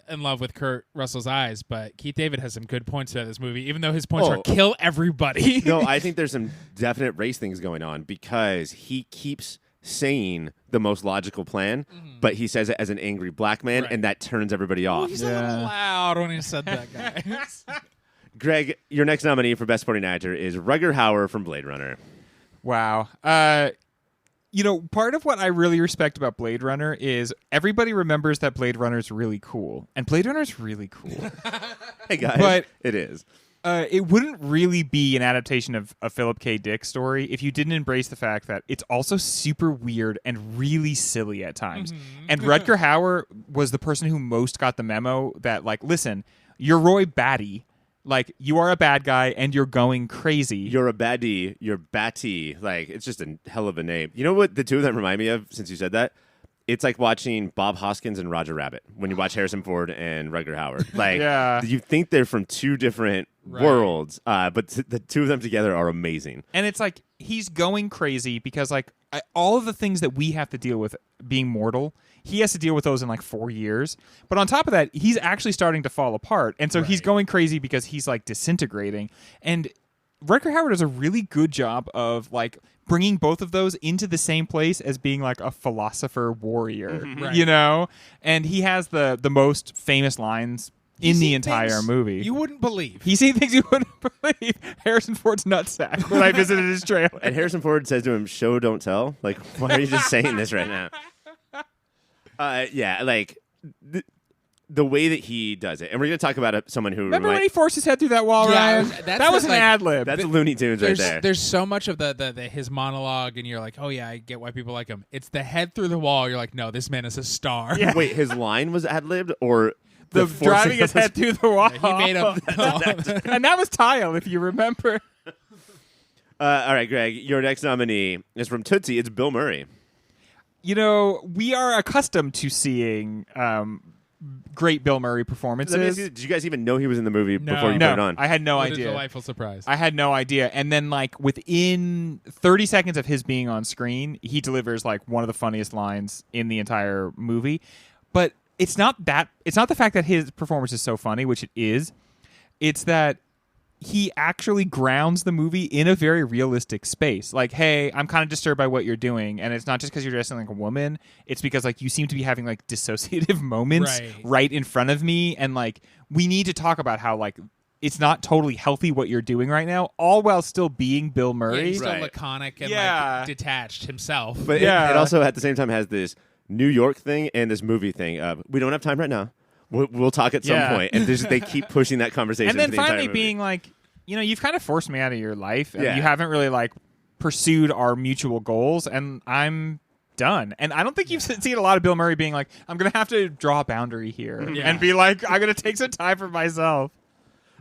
in love with Kurt Russell's eyes, but Keith David has some good points about this movie, even though his points are kill everybody. No, I think there's some definite race things going on because he keeps saying the most logical plan, but he says it as an angry black man, and that turns everybody off. He's a little loud when he said that, guys. Greg, your next nominee for Best Supporting Actor is Rutger Hauer from Blade Runner. Wow. You know, part of what I really respect about Blade Runner is everybody remembers that Blade Runner is really cool. And Blade Runner is really cool. Hey, guys. But it is. It wouldn't really be an adaptation of a Philip K. Dick story if you didn't embrace the fact that it's also super weird and really silly at times. And Rutger Hauer was the person who most got the memo that, like, listen, you're Roy Batty. Like, you are a bad guy and you're going crazy. You're a baddie. You're Batty. Like, it's just a hell of a name. You know what the two of them remind me of since you said that? It's like watching Bob Hoskins and Roger Rabbit when you watch Harrison Ford and Rutger Hauer. Like, you think they're from two different worlds, but the two of them together are amazing. And it's like, he's going crazy because, like, all of the things that we have to deal with being mortal, he has to deal with those in like 4 years. But on top of that, he's actually starting to fall apart. And so he's going crazy because he's like disintegrating. And Rutger Hauer does a really good job of like bringing both of those into the same place as being like a philosopher warrior, you know? And he has the most famous lines in the entire movie. You wouldn't believe. He's seen things you wouldn't believe. Harrison Ford's nutsack when I visited his trailer. And Harrison Ford says to him, "Show, don't tell." Like, why are you just saying this right now? Yeah, like the way that he does it. And we're going to talk about someone who... Remember when he forced his head through that wall, Ryan? That was an ad-lib. That's Looney Tunes right there. There's so much of the his monologue, and you're like, oh, yeah, I get why people like him. It's the head through the wall. You're like, no, this man is a star. Yeah. Wait, his line was ad-libbed or... The driving his head through the wall. He made up... And that was Tile, if you remember. All right, Greg, your next nominee is from Tootsie. It's Bill Murray. You know, we are accustomed to seeing great Bill Murray performances. Did you guys even know he was in the movie before you put it on? I had no What idea. a delightful surprise. I had no idea. And then, like, within 30 seconds of his being on screen, he delivers, like, one of the funniest lines in the entire movie. But it's not the fact that his performance is so funny, which it is. It's that he actually grounds the movie in a very realistic space. Like, hey, I'm kind of disturbed by what you're doing, and it's not just because you're dressing like a woman. It's because, like, you seem to be having, like, dissociative moments right in front of me, and, like, we need to talk about how, like, it's not totally healthy what you're doing right now, all while still being Bill Murray. Yeah, he's still laconic and like detached himself. But it also at the same time has this New York thing and this movie thing of, we don't have time right now. We'll talk at some point. And they keep pushing that conversation. And then the finally entire being like, you know, you've kind of forced me out of your life, and Yeah. you haven't really, like, pursued our mutual goals, and I'm done. And I don't think you've seen a lot of Bill Murray being like, I'm going to have to draw a boundary here and be like, I'm going to take some time for myself.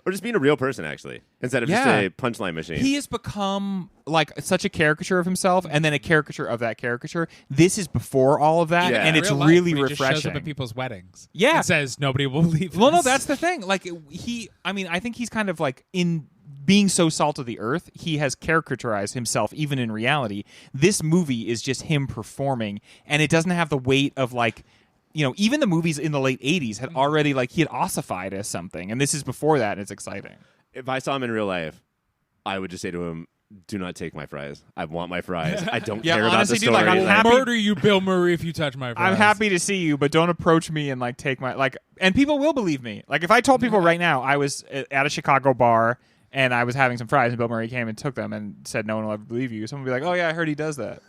Or just being a real person, actually, instead of just a punchline machine. He has become, like, such a caricature of himself, and then a caricature of that caricature. This is before all of that, and it's Real life, really when he refreshing. just shows up at people's weddings. Yeah. And says, nobody will believe Well, no, this. that's the thing. Like, I think he's kind of, like, in being so salt of the earth, he has caricaturized himself, even in reality. This movie is just him performing, and it doesn't have the weight of, like, you know, even the movies in the late 80s had already, like, he had ossified as something, and this is before that, and it's exciting. If I saw him in real life, I would just say to him, do not take my fries. I want my fries. I don't care about honestly, the dude, story. like, I'm happy- Murder you, Bill Murray, if you touch my fries. I'm happy to see you, but don't approach me and, like, take my, like, and people will believe me. Like, if I told people right now I was at a Chicago bar and I was having some fries and Bill Murray came and took them and said no one will ever believe you, someone would be like, oh, yeah, I heard he does that.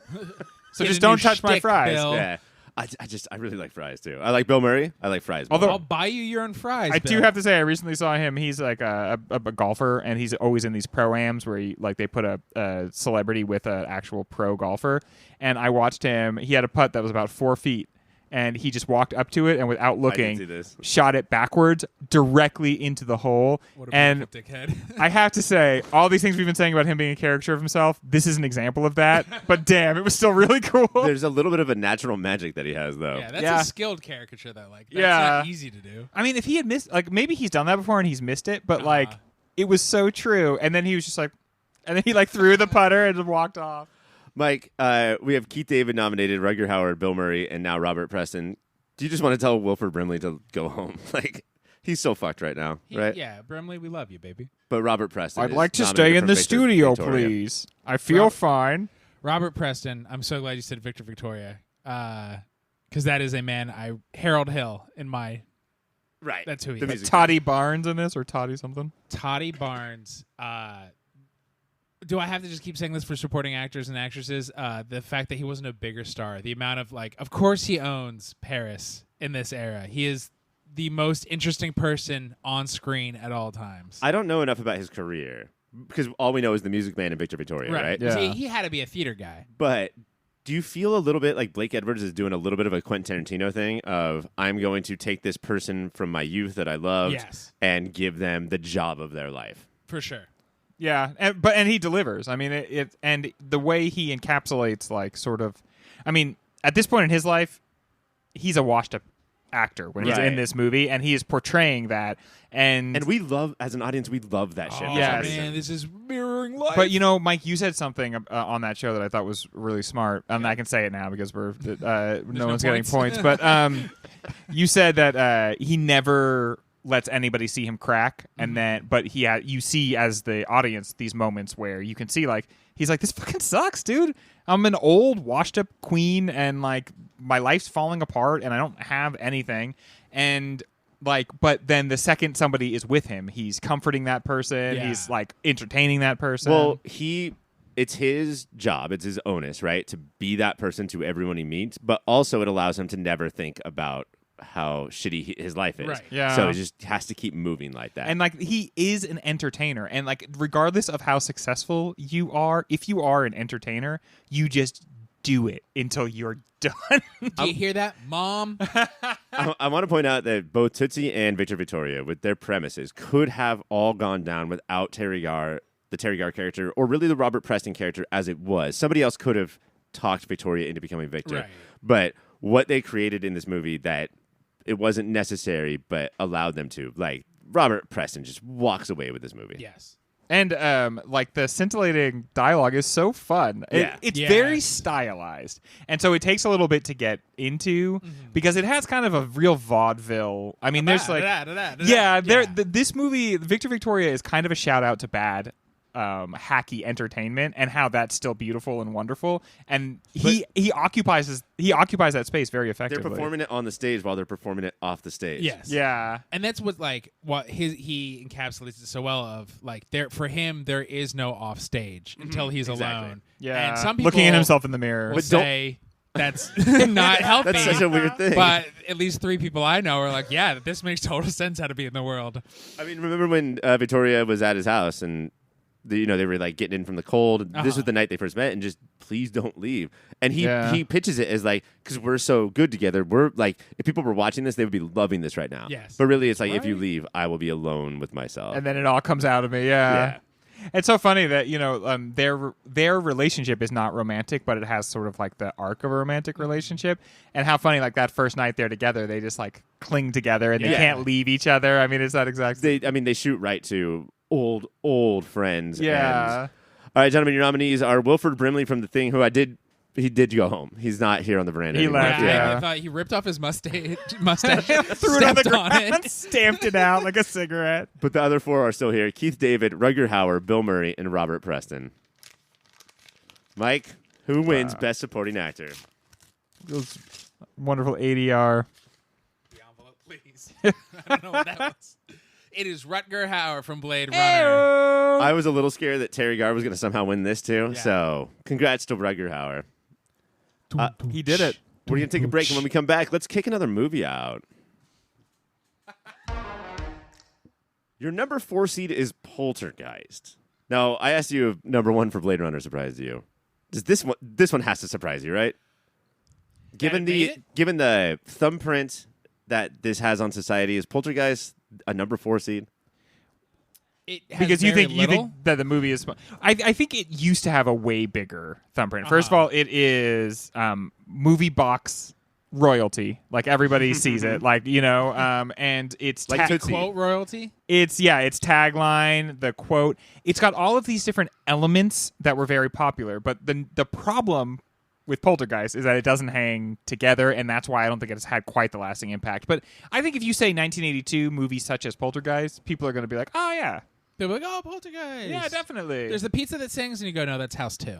So Get just a don't new touch my shtick, fries. Bill. Yeah. I really like fries too. I like Bill Murray. I like fries more. I'll buy you your own fries. I Bill. do have to say, I recently saw him. He's like a golfer, and he's always in these pro-ams where they put a celebrity with an actual pro golfer. And I watched him. He had a putt that was about 4 feet, and he just walked up to it and without see looking, this. shot it backwards directly into the hole. What a And beautiful dickhead. I have to say, all these things we've been saying about him being a caricature of himself, this is an example of that. But damn, it was still really cool. There's a little bit of a natural magic that he has, though. Yeah, that's Yeah. a skilled caricature though. Like that's Yeah. not easy to do. I mean, if he had missed, like, maybe he's done that before and he's missed it, but like, it was so true. And then he was just like, and then he like threw the putter and just walked off. Mike, we have Keith David nominated, Rutger Hauer, Bill Murray, and now Robert Preston. Do you just want to tell Wilford Brimley to go home? Like, he's so fucked right now, right? Yeah, Brimley, we love you, baby. But Robert Preston. I'd is like to nominated stay in for the Victor studio, Victoria. please. I feel Rob- fine. Robert Preston. I'm so glad you said Victor Victoria, because that is a man. Harold Hill in my. Right. That's who he The is. music Toddy Barnes in this, or Toddy something? Toddy Barnes. Do I have to just keep saying this for supporting actors and actresses? The fact that he wasn't a bigger star, the amount of of course he owns Paris in this era. He is the most interesting person on screen at all times. I don't know enough about his career because all we know is the Music Man and Victor Victoria, right? Yeah. He had to be a theater guy. But do you feel a little bit like Blake Edwards is doing a little bit of a Quentin Tarantino thing of I'm going to take this person from my youth that I loved Yes. and give them the job of their life? For sure. Yeah, and he delivers. I mean, it and the way he encapsulates, like, sort of, I mean, at this point in his life, he's a washed-up actor when he's Right. in this movie, and he is portraying that. And we love, as an audience, we love that shit. Oh, for some Yes. reason. man, this is mirroring life. But Mike, you said something on that show that I thought was really smart. I can say it now because we're no one's getting points. But you said that he never lets anybody see him crack, and then you see as the audience these moments where you can see like he's like, this fucking sucks, dude. I'm an old washed up queen, and like my life's falling apart, and I don't have anything, and. Like, but then the second somebody is with him, he's comforting that person. Yeah. He's like entertaining that person. Well, it's his job, it's his onus, right, to be that person to everyone he meets, but also it allows him to never think about how shitty his life is. Right. Yeah. So he just has to keep moving like that. and like he is an entertainer, and like regardless of how successful you are, if you are an entertainer, you just do it until you're done. do you hear that, Mom? I want to point out that both Tootsie and Victor Victoria, with their premises, could have all gone down without the Terry Garr character, or really the Robert Preston character as it was. Somebody else could have talked Victoria into becoming Victor. Right. But what they created in this movie that it wasn't necessary, but allowed them to, like, Robert Preston just walks away with this movie. Yes. And like the scintillating dialogue is so fun. Yeah. It's Yes. very stylized, and so it takes a little bit to get into because it has kind of a real vaudeville. I mean, there's like this movie, Victor Victoria, is kind of a shout out to bad hacky entertainment and how that's still beautiful and wonderful, and he occupies that space very They're effectively. performing it on the stage while they're performing it off the stage. Yes. Yeah. And that's what he encapsulates it so well of, like, for him there is no off stage until he's Exactly. alone. Yeah. And some people looking at himself in the mirror. will But don't- say that's not healthy. That's such a weird thing. But at least 3 people I know are like, yeah, this makes total sense how to be in the world. I mean, remember when Victoria was at his house and they were like getting in from the cold. This was the night they first met, and just please don't leave. And he pitches it as like, because we're so good together. We're like, if people were watching this, they would be loving this right now. Yes. But really, it's like, if you Right. leave, I will be alone with myself. And then it all comes out of me. Yeah. It's so funny that their relationship is not romantic, but it has sort of like the arc of a romantic relationship. And how funny, like that first night they're together, they just like cling together and they Yeah. can't leave each other. I mean, it's that exact. They shoot right to old friends. Yeah. And, all right, gentlemen, your nominees are Wilford Brimley from The Thing, who he did go home. He's not here on the veranda He anymore. left, I thought he ripped off his mustache, Threw it on the stamped on ground, it. stamped it out like a cigarette. But the other 4 are still here: Keith David, Rutger Hauer, Bill Murray, and Robert Preston. Mike, who wins Best Supporting Actor? Those wonderful ADR. The envelope, please. I don't know what that was. It is Rutger Hauer from Blade Runner. I was a little scared that Terry Garr was going to somehow win this too. Yeah. So, congrats to Rutger Hauer. He did it. We're going to take a break, and when we come back, let's kick another movie out. Your number 4 seed is Poltergeist. Now, I asked you if number 1 for Blade Runner surprised you. Does this one has to surprise you, right? Given the thumbprint that this has on society, is Poltergeist a number 4 seed? Because you think that the movie is. I think it used to have a way bigger thumbprint. First of all, it is movie box royalty. Like everybody sees it. Like and it's like quote royalty. It's tagline, the quote. It's got all of these different elements that were very popular. But the problem with Poltergeist is that it doesn't hang together, and that's why I don't think it's had quite the lasting impact. But I think if you say 1982 movies such as Poltergeist, people are going to be like, oh yeah. They're like, oh, Poltergeist. Yeah, definitely. There's the pizza that sings, and you go, no, that's House 2.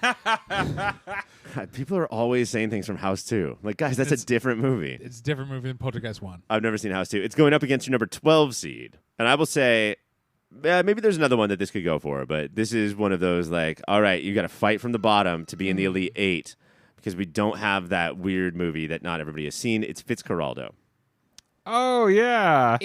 God, people are always saying things from House 2. Like, guys, that's a different movie. It's a different movie than Poltergeist 1. I've never seen House 2. It's going up against your number 12 seed. And I will say, maybe there's another one that this could go for, but this is one of those, like, all right, you got to fight from the bottom to be in the Elite 8 because we don't have that weird movie that not everybody has seen. It's Fitzcarraldo. Oh, yeah.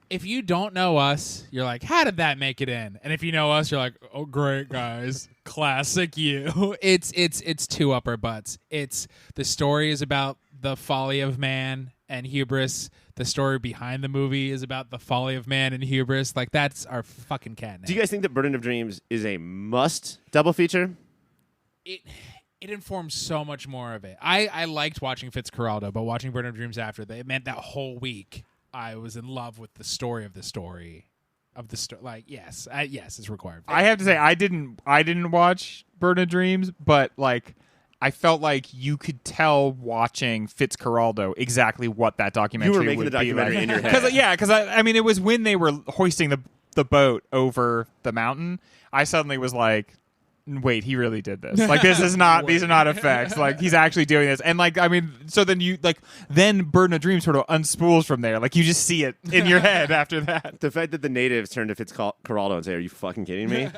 If you don't know us, you're like, how did that make it in? And if you know us, you're like, oh, great, guys. Classic you. It's two upper butts. The story is about the folly of man and hubris. The story behind the movie is about the folly of man and hubris. Like, that's our fucking catnip. Do you guys think that Burden of Dreams is a must double feature? It informs so much more of it. I liked watching Fitzcarraldo, but watching Burden of Dreams after, it meant that whole week I was in love with the story of the story. Like, yes, it's required. I have to say, I didn't watch Burden of Dreams, but like, I felt like you could tell watching Fitzcarraldo exactly what that documentary You were making would the documentary be like. in your head. Because I mean, it was when they were hoisting the boat over the mountain. I suddenly was like, wait, he really did this. Like, this is not, these are not effects. Like, he's actually doing this. And like, I mean, so then Burden of Dreams sort of unspools from there. Like, you just see it in your head after that. The fact that the natives turn to Fitzcarraldo and say, are you fucking kidding me?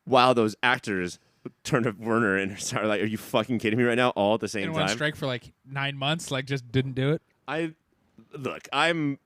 While those actors turn to Werner and are like, are you fucking kidding me right now? All at the same and time. went on strike for like 9 months, like just didn't do it. I'm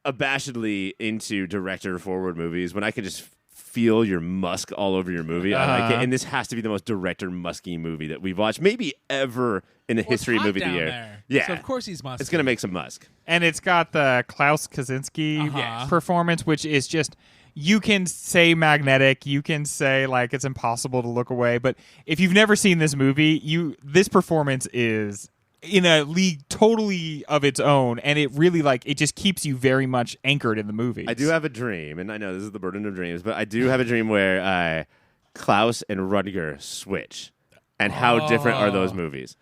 abashedly into director forward movies when I can just feel your musk all over your movie. I like it. And this has to be the most director musky movie that we've watched, maybe ever in the history of movie of the year. There. Yeah. So of course he's musky. It's going to make some musk. And it's got the Klaus Kaczynski performance, which is just, you can say magnetic, you can say like it's impossible to look away, but if you've never seen this movie, this performance is in a league totally of its own, and it really it just keeps you very much anchored in the movie. I do have a dream, and I know this is the burden of dreams, but I do have a dream where Klaus and Rutger switch, and how different are those movies?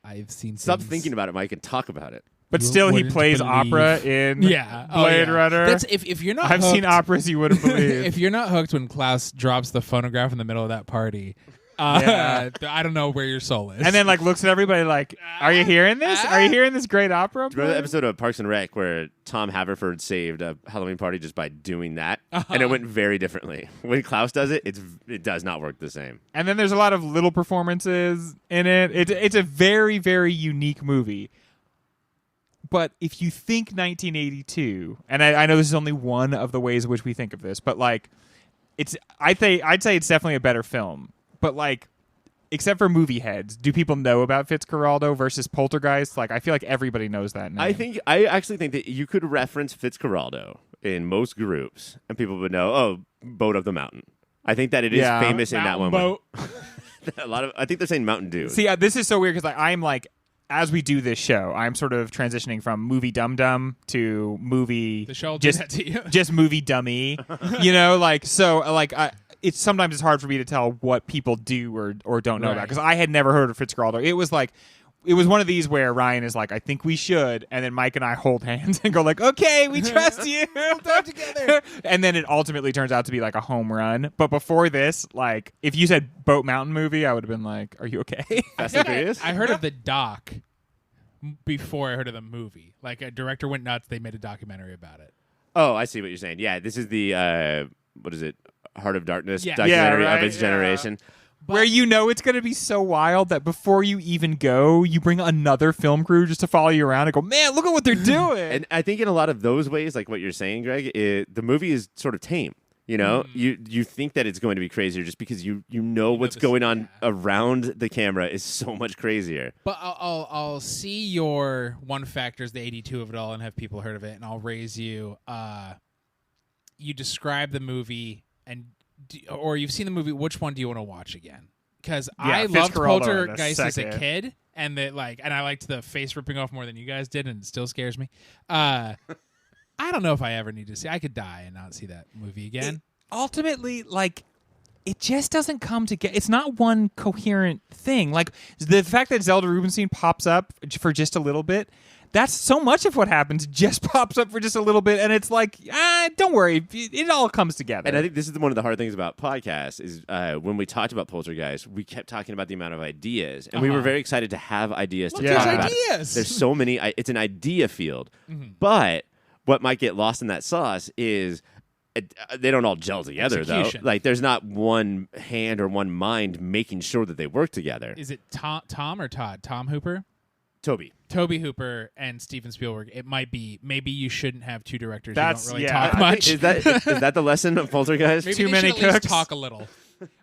I've seen. Stop thinking about it, Mike, and talk about it. But still, he plays opera in Blade Runner. That's if you're not. I've hooked, seen operas you wouldn't believe. If you're not hooked when Klaus drops the phonograph in the middle of that party. I don't know where your soul is. And then looks at everybody like, are you hearing this? Are you hearing this great opera? Remember the episode of Parks and Rec where Tom Haverford saved a Halloween party just by doing that? And it went very differently. When Klaus does it, it does not work the same. And then there's a lot of little performances in it. It's a very, very unique movie. But if you think 1982, and I know this is only one of the ways in which we think of this, but I'd say it's definitely a better film. But except for movie heads, do people know about Fitzcarraldo versus Poltergeist? I feel like everybody knows that name. I actually think that you could reference Fitzcarraldo in most groups, and people would know, oh, Boat of the Mountain. I think that it is famous in that one. Boat. I think they're saying Mountain Dew. See, this is so weird because I'm as we do this show, I'm sort of transitioning from movie dum dum to movie. The show will do that to you. Just movie dummy. It's sometimes it's hard for me to tell what people do or don't know about because I had never heard of Fitzcarraldo. It was one of these where Ryan is like, I think we should, and then Mike and I hold hands and go okay, we trust you. We'll throw it together. And then it ultimately turns out to be a home run. But before this, if you said Boat Mountain movie, I would have been like, are you okay? I heard of the doc before I heard of the movie. A director went nuts. They made a documentary about it. Oh, I see what you're saying. Yeah, this is the what is it? Heart of Darkness documentary of its generation. where you know it's going to be so wild that before you even go, you bring another film crew just to follow you around and go, man, look at what they're doing. And I think in a lot of those ways, like what you're saying, Greg, the movie is sort of tame. You know, you think that it's going to be crazier just because you know what's going on around the camera is so much crazier. But I'll see your one factors, the 82 of it all, and have people heard of it, and I'll raise you. You describe the movie, or you've seen the movie. Which one do you want to watch again? Because I loved Poltergeist as a kid, and and I liked the face ripping off more than you guys did, and it still scares me. I don't know if I ever need to see. I could die and not see that movie again. Ultimately, like, it just doesn't come together. It's not one coherent thing. Like, the fact that Zelda Rubinstein pops up for just a little bit, that's so much of what happens just pops up for just a little bit, and it's like, don't worry, it all comes together. And I think this is one of the hard things about podcasts is when we talked about Poltergeist, we kept talking about the amount of ideas, and we were very excited to have ideas to talk about. There's so many. It's an idea field, but what might get lost in that sauce is they don't all gel together, though. Like, there's not one hand or one mind making sure that they work together. Is it Tom or Todd? Tom Hooper? Toby Hooper and Steven Spielberg. It might be. Maybe you shouldn't have two directors who That's- don't really yeah. talk much. Is that the lesson of Poltergeist? Maybe Too they many should at least cooks. talk a little.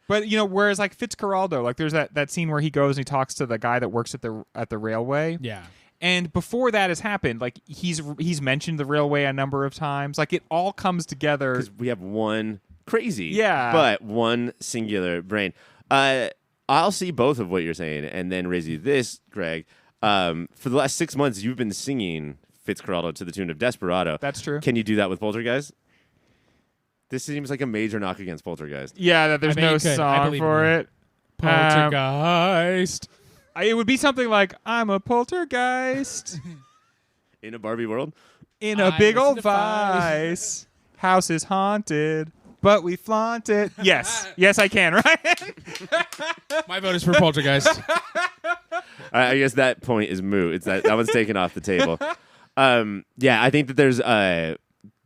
But, you know, whereas, like, Fitzcarraldo, like, there's that scene where he goes and he talks to the guy that works at the railway. Yeah. And before that has happened, like, he's mentioned the railway a number of times. Like, it all comes together. Because we have one crazy, Yeah. but one singular brain. I'll see both of what you're saying and then raise you this, Greg. For the last 6 months, you've been singing Fitzcarraldo to the tune of Desperado. That's true. Can you do that with Poltergeist? This seems like a major knock against Poltergeist. Yeah, that there's I bet no you could. I song believe for in it. Poltergeist. It would be something like, I'm a poltergeist In a Barbie world? in a I big listen old to Five. vice. House is haunted, but we flaunt it. Yes. Yes, I can, right? My vote is for Poltergeist. I guess that point is moot. It's that one's taken off the table. Yeah, I think that there's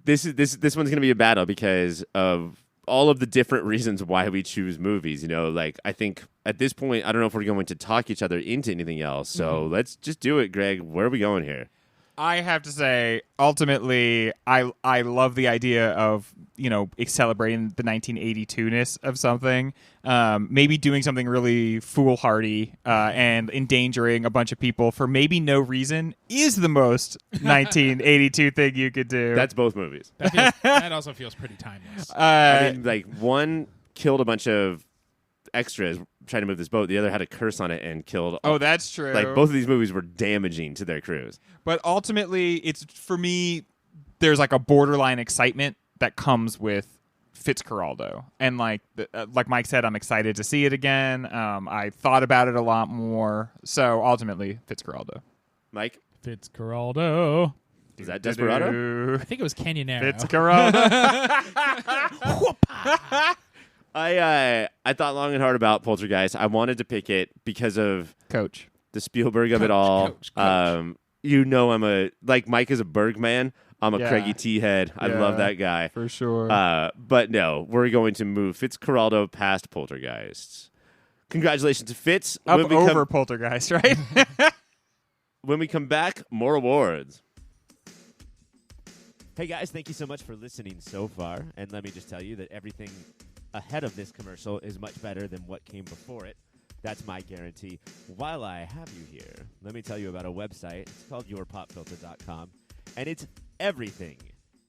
this one's gonna be a battle because of all of the different reasons why we choose movies. You know, like, I think at this point, I don't know if we're going to talk each other into anything else. So let's just do it, Greg. Where are we going here? I have to say, ultimately, I love the idea of, you know, celebrating the 1982-ness of something. Maybe doing something really foolhardy and endangering a bunch of people for maybe no reason is the most 1982 thing you could do. That's both movies. That also feels pretty timeless. I mean, like, one killed a bunch of extras trying to move this boat. The other had a curse on it and killed. Oh, that's true. Like, both of these movies were damaging to their crews. But ultimately, it's, for me, there's like a borderline excitement that comes with Fitzcarraldo. And like Mike said, I'm excited to see it again. I thought about it a lot more. So ultimately, Fitzcarraldo. Mike, Fitzcarraldo. is that Desperado? I think it was Canyonero. Fitzcarraldo. I thought long and hard about Poltergeist. I wanted to pick it because of Coach. the Spielberg of it all. Coach. You know, Mike is a Bergman. I'm a Yeah. Craigie T head. I Yeah. love that guy. For sure. But no, we're going to move Fitzcarraldo past Poltergeist. Congratulations to Fitz. Up When we over Poltergeist, right? when we come back, more awards. Hey guys, thank you so much for listening so far. And let me just tell you that everything ahead of this commercial is much better than what came before it. That's my guarantee. While I have you here, let me tell you about a website. It's called yourpopfilter.com. And it's everything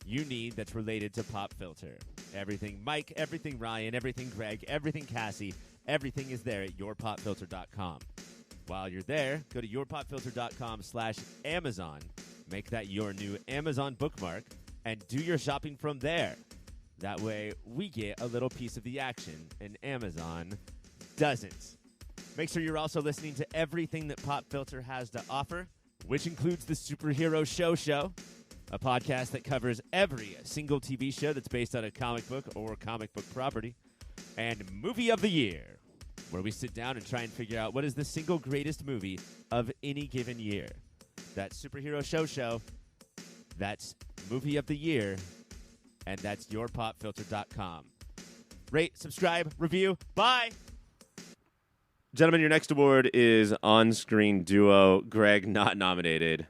you need that's related to Pop Filter. Everything Mike, everything Ryan, everything Greg, everything Cassie, everything is there at yourpopfilter.com. While you're there, go to yourpopfilter.com/Amazon. Make that your new Amazon bookmark and do your shopping from there. That way, we get a little piece of the action, and Amazon doesn't. Make sure you're also listening to everything that Pop Filter has to offer, which includes the Superhero Show, a podcast that covers every single TV show that's based on a comic book or comic book property, and Movie of the Year, where we sit down and try and figure out what is the single greatest movie of any given year. That's Superhero Show, that's Movie of the Year, and that's yourpopfilter.com. Rate, subscribe, review. Bye! Gentlemen, your next award is on-screen duo. Greg, not nominated.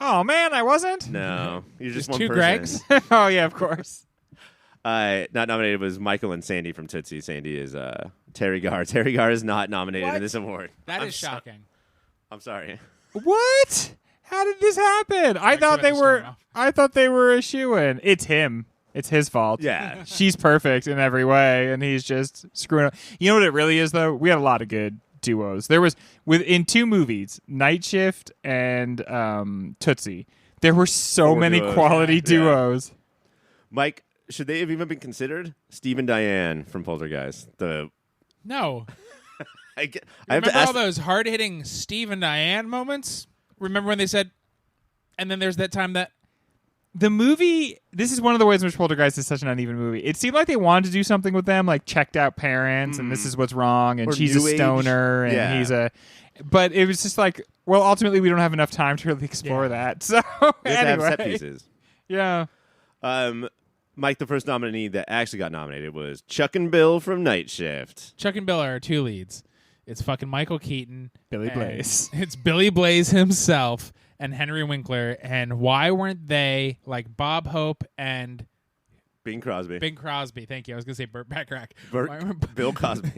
Oh man, I wasn't. No, you're just one two person. Gregs? Oh yeah, of course. Not nominated was Michael and Sandy from Tootsie. Sandy is Terry Garr. Terry Garr is not nominated What? in this award. That I'm is shocking. I'm sorry. What? How did this happen? I thought they were. I thought they were a shoo-in. It's him. It's his fault. Yeah. She's perfect in every way, and he's just screwing up. You know what it really is, though? We had a lot of good duos. There was in 2 movies, Night Shift and Tootsie. There were so 4 many duos. quality Yeah. duos. Mike, should they have even been considered? Steve and Diane from Poltergeist. No. I have Remember to ask. all those hard-hitting Steve and Diane moments? Remember when they said, and then there's that time that, The movie, this is one of the ways in which Poltergeist is such an uneven movie. It seemed like they wanted to do something with them, like checked out parents, and this is what's wrong, and Or she's a New Age. stoner, and Yeah. he's a. But it was just like, well, ultimately, we don't have enough time to really explore that. So They have to anyway, have set pieces. yeah. Mike, the first nominee that actually got nominated was Chuck and Bill from Night Shift. Chuck and Bill are 2 leads. It's fucking Michael Keaton. Billy and Blaze. It's Billy Blaze himself and Henry Winkler. And why weren't they like Bob Hope and Bing Crosby. Bing Crosby? Thank you. I was going to say Burt Bacharach. Burt- Why weren't- Bill Cosby.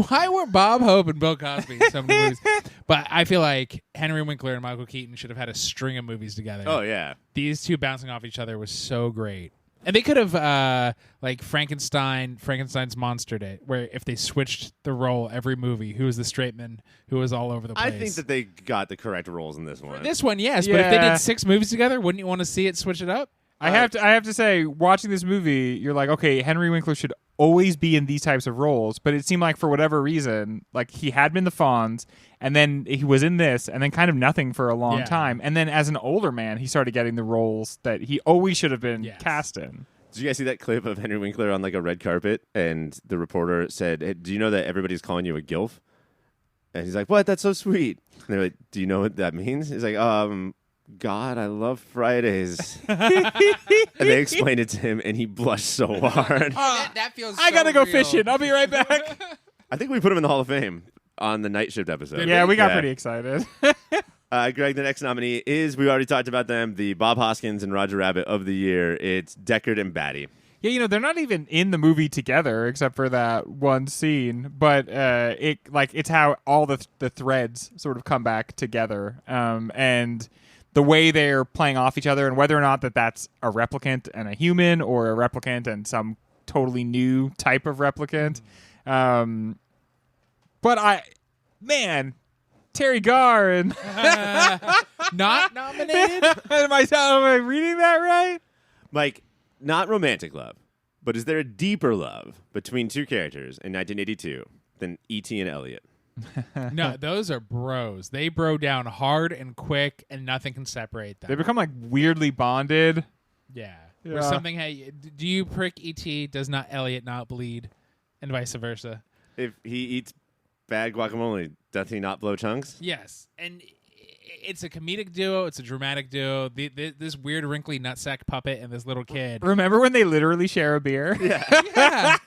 Why weren't Bob Hope and Bill Cosby in so many movies? But I feel like Henry Winkler and Michael Keaton should have had a string of movies together. Oh, yeah. These two bouncing off each other was so great. And they could have like Frankenstein's Monster Day, where if they switched the role every movie, who was the straight man, who was all over the place. I think that they got the correct roles in this one. This one, yes, but if they Yeah. did 6 movies together, wouldn't you want to see it switch it up? I have to say, watching this movie, you're like, okay, Henry Winkler should always be in these types of roles, but it seemed like for whatever reason, like he had been the Fonz, and then he was in this, and then kind of nothing for a long Yeah. time, and then as an older man, he started getting the roles that he always should have been Yes. cast in. Did you guys see that clip of Henry Winkler on like a red carpet, and the reporter said, "Hey, do you know that everybody's calling you a gilf?" And he's like, "What? That's so sweet." And they're like, "Do you know what that means?" He's like, God, I love Fridays." And they explained it to him, and he blushed so hard. That feels. I gotta go fishing. I'll be right back. I think we put him in the Hall of Fame on the Night Shift episode. Yeah, we got pretty excited. Greg, the next nominee is, we already talked about them, the Bob Hoskins and Roger Rabbit of the year. It's Deckard and Batty. Yeah, they're not even in the movie together except for that one scene, but it's how all the threads sort of come back together, and the way they're playing off each other, and whether or not that's a replicant and a human, or a replicant and some totally new type of replicant. But Terry Garr and Not nominated? am I reading that right? Mike, not romantic love, but is there a deeper love between 2 characters in 1982 than E.T. and Elliot? No, those are bros. They bro down hard and quick, and nothing can separate them. They become like weirdly bonded. Yeah. Yeah. Where something, hey, do you prick E.T., does not Elliot not bleed? And vice versa. If he eats bad guacamole, does he not blow chunks? Yes. And it's a comedic duo. It's a dramatic duo. This weird, wrinkly nutsack puppet and this little kid. Remember when they literally share a beer? Yeah.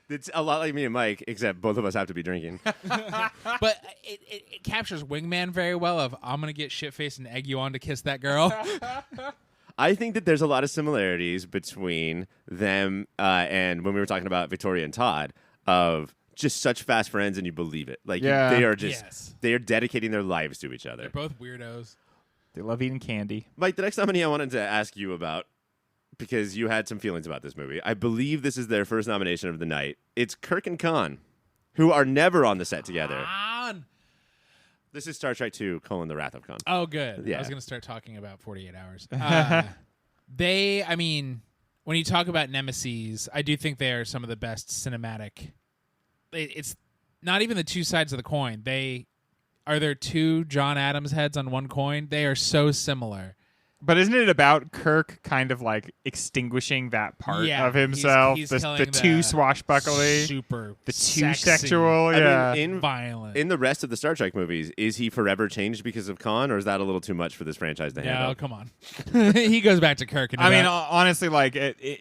It's a lot like me and Mike, except both of us have to be drinking. But it captures Wingman very well of, I'm going to get shit-faced and egg you on to kiss that girl. I think that there's a lot of similarities between them and when we were talking about Victoria and Todd, of just such fast friends and you believe it. Like, Yeah. they are just, Yes. they are dedicating their lives to each other. They're both weirdos. They love eating candy. Mike, the next nominee I wanted to ask you about, because you had some feelings about this movie. I believe this is their first nomination of the night. It's Kirk and Khan, who are never on the set together. On. This is Star Trek II, the Wrath of Khan. Oh, good. Yeah. I was going to start talking about 48 Hours. When you talk about Nemesis, I do think they are some of the best cinematic. It's not even the 2 sides of the coin. Are there 2 John Adams heads on one coin? They are so similar. But isn't it about Kirk kind of like extinguishing that part Yeah, of himself? he's the killing too swashbuckly, super the too sexy, sexual. I Yeah. mean, violent. in the rest of the Star Trek movies, is he forever changed because of Khan, or is that a little too much for this franchise to handle? No, come on. He goes back to Kirk. I mean, honestly, like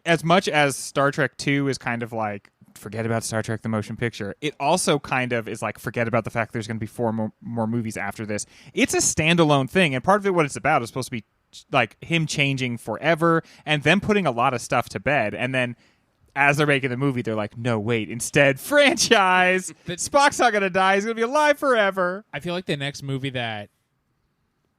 as much as Star Trek 2 is kind of like forget about Star Trek the Motion Picture. It also kind of is like forget about the fact there's going to be 4 more movies after this. It's a standalone thing, and part of it, what it's about, is supposed to be like him changing forever and them putting a lot of stuff to bed, and then as they're making the movie, they're like, no, wait, instead, franchise. Spock's not going to die. He's going to be alive forever. I feel like the next movie that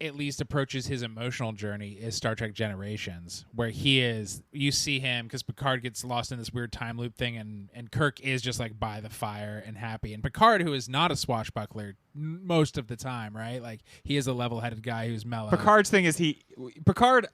at least approaches his emotional journey is Star Trek Generations, where you see him, because Picard gets lost in this weird time loop thing, and Kirk is just like by the fire and happy. And Picard, who is not a swashbuckler most of the time, right? Like, he is a level-headed guy who's mellow. Picard's thing is Picard,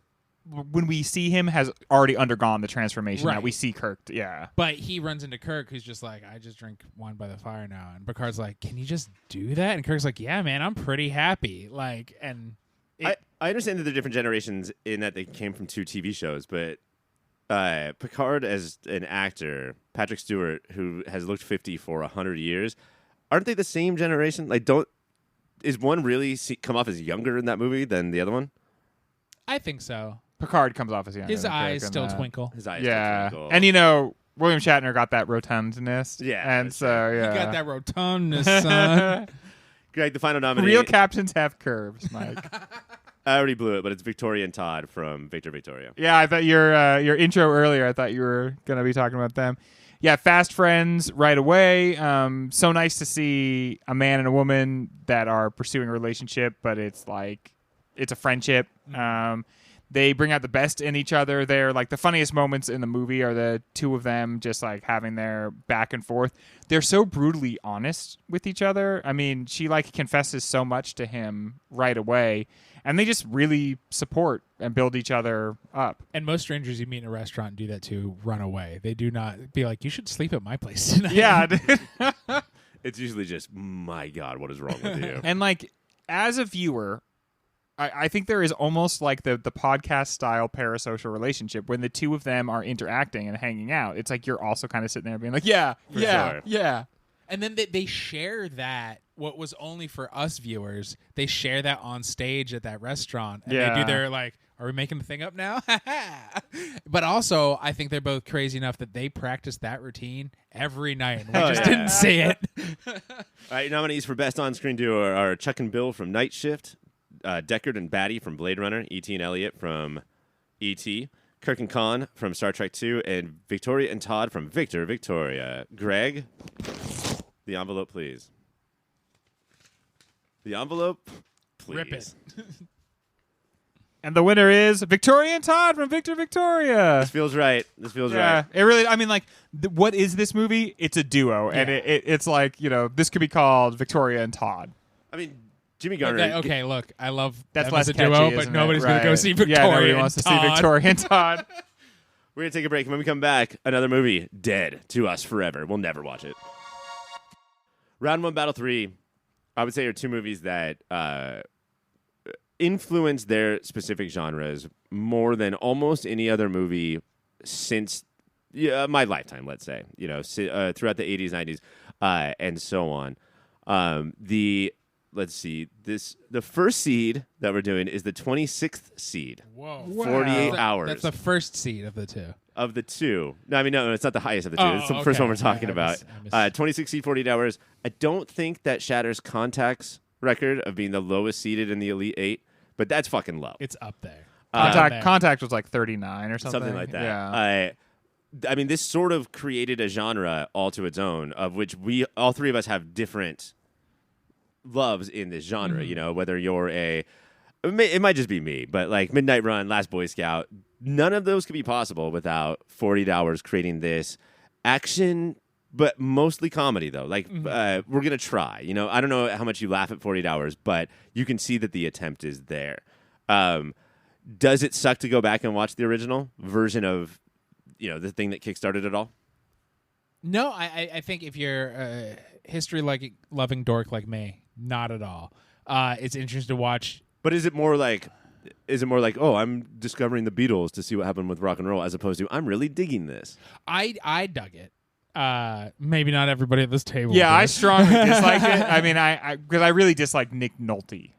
when we see him, has already undergone the transformation that we see Kirk. Yeah. But he runs into Kirk, who's just like, I just drink wine by the fire now. And Picard's like, can you just do that? And Kirk's like, yeah, man, I'm pretty happy. Like, and I understand that they're different generations in that they came from 2 TV shows, but Picard as an actor, Patrick Stewart, who has looked 50 for 100 years, aren't they the same generation? Like, is one really come off as younger in that movie than the other one? I think so. Picard comes off as younger. His eyes still twinkle. His eyes still twinkle. And William Shatner got that rotundness. Yeah. And so, He got that rotundness, son. Greg, the final nominee. Real captains have curves, Mike. I already blew it, but it's Victoria and Todd from Victor Victoria. Yeah, I thought your intro earlier, I thought you were going to be talking about them. Yeah, fast friends right away. So nice to see a man and a woman that are pursuing a relationship, but it's like, it's a friendship. They bring out the best in each other. They're like the funniest moments in the movie are the 2 of them just like having their back and forth. They're so brutally honest with each other. I mean, she like confesses so much to him right away, and they just really support and build each other up. And most strangers you meet in a restaurant do that too, run away. They do not be like, you should sleep at my place tonight. Yeah. It's usually just, my God, what is wrong with you? And like, as a viewer, I think there is almost like the podcast style parasocial relationship when the 2 of them are interacting and hanging out. It's like you're also kind of sitting there being like, yeah. And then they share that, what was only for us viewers, they share that on stage at that restaurant. And they do their like, are we making the thing up now? But also, I think they're both crazy enough that they practice that routine every night. We just didn't see it. All right, nominees for Best On-Screen Duo are Chuck and Bill from Night Shift, Deckard and Batty from Blade Runner, E.T. and Elliot from E.T., Kirk and Khan from Star Trek 2, and Victoria and Todd from Victor Victoria. Greg, the envelope, please. The envelope, please. Rip it. And the winner is Victoria and Todd from Victor Victoria. This feels right. Yeah, it really, I mean, like, what is this movie? It's a duo, and it's like, this could be called Victoria and Todd. I mean, Jimmy Garner. Okay, look, I love that's them less as a catchy, duo, but nobody's going to go see Victoria. Yeah, nobody wants to see Victoria and Todd. We're going to take a break. When we come back, another movie, dead to us forever. We'll never watch it. Round 1, Battle 3, I would say are 2 movies that influence their specific genres more than almost any other movie since my lifetime, let's say. Throughout the 80s, 90s, and so on. Let's see. The first seed that we're doing is the 26th seed. Whoa. 48 hours. That's the first seed of the 2. Of the 2. No, I mean, no, it's not the highest of the 2. It's the first one we're talking about. 26 seed, 48 hours. I don't think that shatters Contact's record of being the lowest seeded in the Elite 8, but that's fucking low. It's up there. Contact was like 39 or something. Something like that. Yeah. I mean, this sort of created a genre all to its own, of which all 3 of us have different loves in this genre. Whether you're it might just be me, but like Midnight Run, Last Boy Scout, none of those could be possible without 48 hours creating this action, but mostly comedy though. Like we're gonna try. I don't know how much you laugh at 48 hours, but you can see that the attempt is there. Does it suck to go back and watch the original version of the thing that kickstarted it all? No, I think if you're a history-loving dork like me, not at all. It's interesting to watch. But is it more like, oh, I'm discovering the Beatles to see what happened with rock and roll, as opposed to I'm really digging this? I dug it. Maybe not everybody at this table. Yeah, did. I strongly disliked it. I mean, because I really dislike Nick Nolte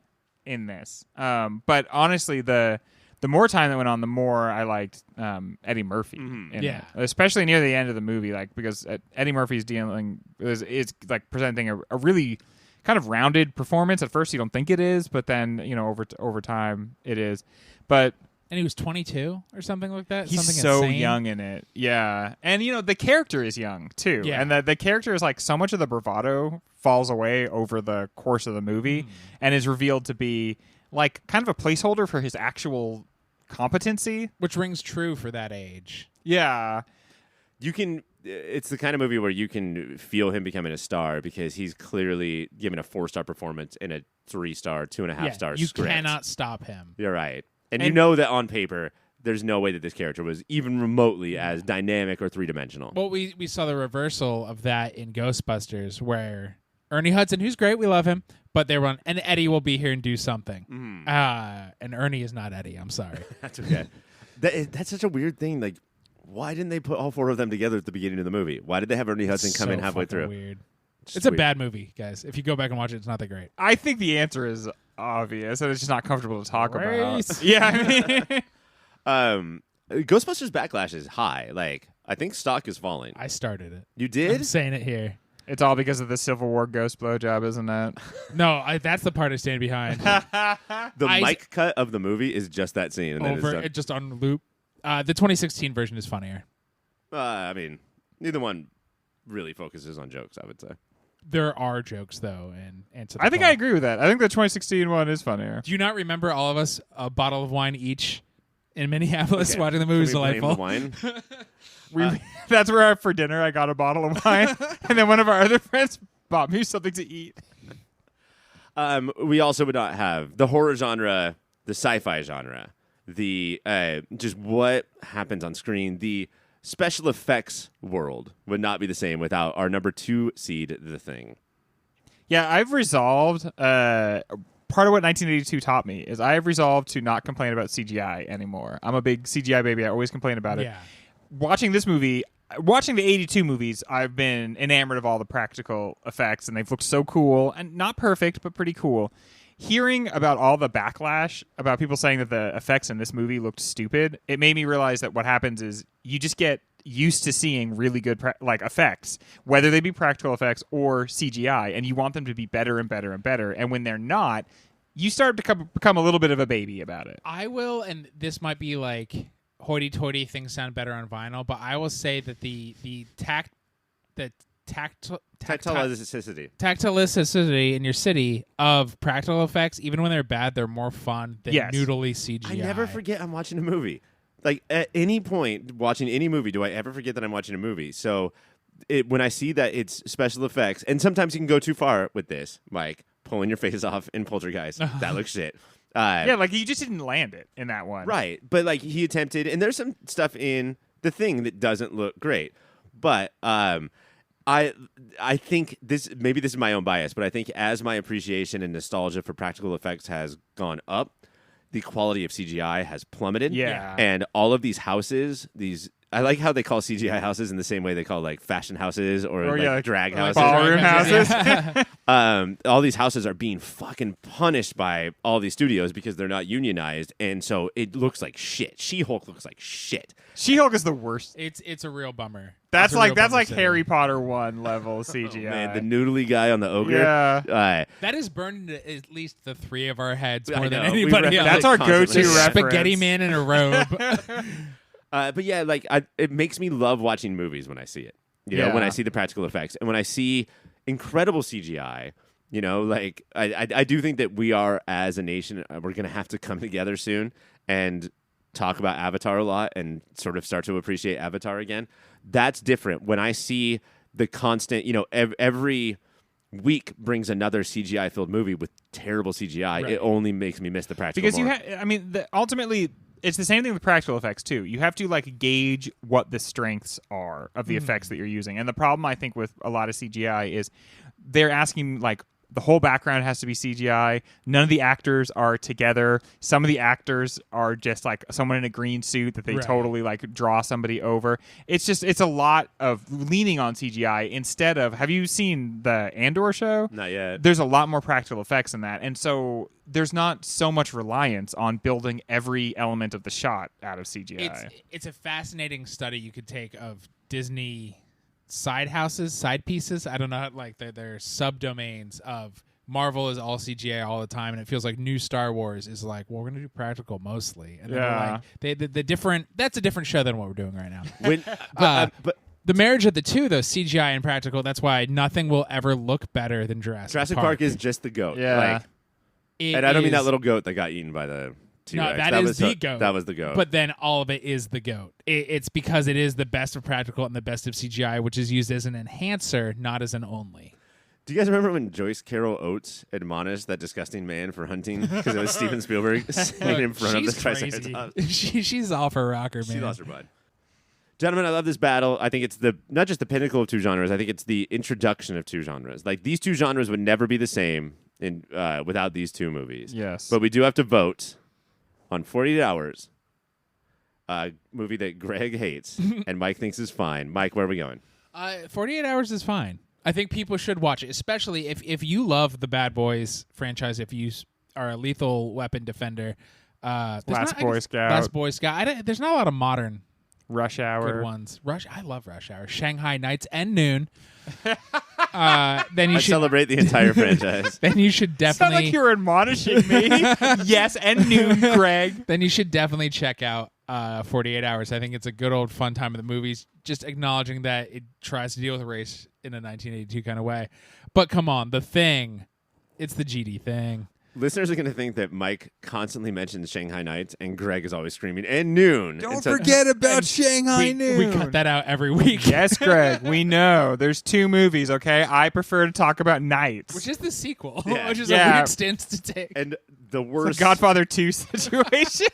in this. But honestly, the the more time that went on, the more I liked Eddie Murphy. In it. Especially near the end of the movie, like because Eddie Murphy's is like presenting a really kind of rounded performance. At first, you don't think it is, but then over time, it is. But and he was 22 or something like that. He's something so insane. young in it, yeah. And the character is young too, yeah. And the character is like so much of the bravado falls away over the course of the movie, and is revealed to be like kind of a placeholder for his actual competency, which rings true for that age. Yeah, it's the kind of movie where you can feel him becoming a star because he's clearly given a 4-star performance in a 3-star, 2.5-star you script. Cannot stop him. You're right. And you know that on paper, there's no way that this character was even remotely as dynamic or 3-dimensional. Well, we saw the reversal of that in Ghostbusters, where Ernie Hudson, who's great, we love him, but they run, and Eddie will be here and do something. And Ernie is not Eddie. I'm sorry. That's okay. That's such a weird thing. Like, why didn't they put all 4 of them together at the beginning of the movie? Why did they have Ernie Hudson come in halfway through? Weird. It's a bad movie, guys. If you go back and watch it, it's not that great. I think the answer is obvious, and it's just not comfortable to talk about. Yeah, I mean, Ghostbusters backlash is high. Like, I think stock is falling. I started it. You did? I'm saying it here. it's all because of the Civil War ghost blowjob, isn't it? No, that's the part I stand behind. The mic cut of the movie is just that scene. And then it's done. Just on loop. The 2016 version is funnier. I mean, neither one really focuses on jokes, I would say. There are jokes, though, and answer the I think call. I agree with that. I think the 2016 one is funnier. Do you not remember all of us a bottle of wine each in Minneapolis Okay. watching the movie? Was Can we blame delightful. the wine? That's where for dinner I got a bottle of wine, and then one of our other friends bought me something to eat. We also would not have the horror genre, the sci-fi genre, the just what happens on screen. The special effects world would not be the same without our number 2 seed, The Thing. Yeah, I've resolved. Part of what 1982 taught me is I have resolved to not complain about CGI anymore. I'm a big CGI baby. I always complain about it. Yeah. Watching this movie, watching the 82 movies, I've been enamored of all the practical effects, and they've looked so cool, and not perfect, but pretty cool. Hearing about all the backlash about people saying that the effects in this movie looked stupid, it made me realize that what happens is you just get used to seeing really good effects, whether they be practical effects or CGI, and you want them to be better and better and better. And when they're not, you start to become a little bit of a baby about it. I will, and this might be like hoity-toity, things sound better on vinyl, but I will say that the tactilicity in your city of practical effects, even when they're bad, they're more fun than noodly CGI. I never forget I'm watching a movie. Like, at any point watching any movie, do I ever forget that I'm watching a movie? So when I see that it's special effects, and sometimes you can go too far with this, like pulling your face off in Poltergeist. That looks shit. Yeah, like you just didn't land it in that one. Right. But like he attempted, and there's some stuff in The Thing that doesn't look great. But I think this is my own bias, but I think as my appreciation and nostalgia for practical effects has gone up, the quality of CGI has plummeted. Yeah. And all of these houses, I like how they call CGI houses in the same way they call like fashion houses or like drag houses. Ballroom houses. All these houses are being fucking punished by all these studios because they're not unionized, and so it looks like shit. She-Hulk looks like shit. She-Hulk is the worst. It's a real bummer. That's like Harry Potter 1 level CGI. Oh, man, the noodly guy on the ogre. Yeah. That is burned into at least the 3 of our heads more I than know. anybody else. That's our constantly. go-to reference. Spaghetti man in a robe. But yeah, like it makes me love watching movies when I see it. You know, when I see the practical effects and when I see incredible CGI. You know, like I do think that we are, as a nation, we're going to have to come together soon and talk about Avatar a lot and sort of start to appreciate Avatar again. That's different. When I see the constant, you know, every week brings another CGI-filled movie with terrible CGI, it only makes me miss the practical because more. Ultimately, it's the same thing with practical effects too. You have to like gauge what the strengths are of the effects that you're using. And the problem I think with a lot of CGI is they're asking like The whole background has to be CGI. None of the actors are together. Some of the actors are just like someone in a green suit that they totally like draw somebody over. It's a lot of leaning on CGI instead of, have you seen the Andor show? Not yet. There's a lot more practical effects in that. And so there's not so much reliance on building every element of the shot out of CGI. It's a fascinating study you could take of Disney side pieces. I don't know, like they're subdomains of Marvel is all CGI all the time, and it feels like new Star Wars is like, well, we're gonna do practical mostly, and then the different. That's a different show than what we're doing right now. But the marriage of the two, though, CGI and practical, that's why nothing will ever look better than Jurassic Park is just the goat. Yeah, and I don't mean that little goat that got eaten by the T-Rex. No, that is the goat. That was the goat. But then all of it is the goat. It's because it is the best of practical and the best of CGI, which is used as an enhancer, not as an only. Do you guys remember when Joyce Carol Oates admonished that disgusting man for hunting because it was Steven Spielberg standing in front of the Triceratops? She's off her rocker, man. She lost her mind. Gentlemen, I love this battle. I think it's not just the pinnacle of two genres. I think it's the introduction of two genres. Like, these two genres would never be the same without these two movies. Yes. But we do have to vote on 48 Hours, a movie that Greg hates and Mike thinks is fine. Mike, where are we going? 48 Hours is fine. I think people should watch it, especially if you love the Bad Boys franchise, if you are a Lethal Weapon defender. Last Boy Scout. There's not a lot of modern Rush Hour. good ones. I love Rush Hour. Shanghai Nights and Noon. Then you should celebrate the entire franchise. Then you should definitely. Sound like you're admonishing me. Yes, and Noon, Greg. Then you should definitely check out 48 Hours. I think it's a good old fun time of the movies, just acknowledging that it tries to deal with race in a 1982 kind of way. But come on, The Thing, it's the GD thing. Listeners are going to think that Mike constantly mentions Shanghai Nights and Greg is always screaming, and Noon. Don't forget about Shanghai Noon. We cut that out every week. Yes, Greg, we know. There's two movies, okay? I prefer to talk about Nights. Which is the sequel, Yeah. which is a weird stance to take. And the worst... Godfather 2 situation.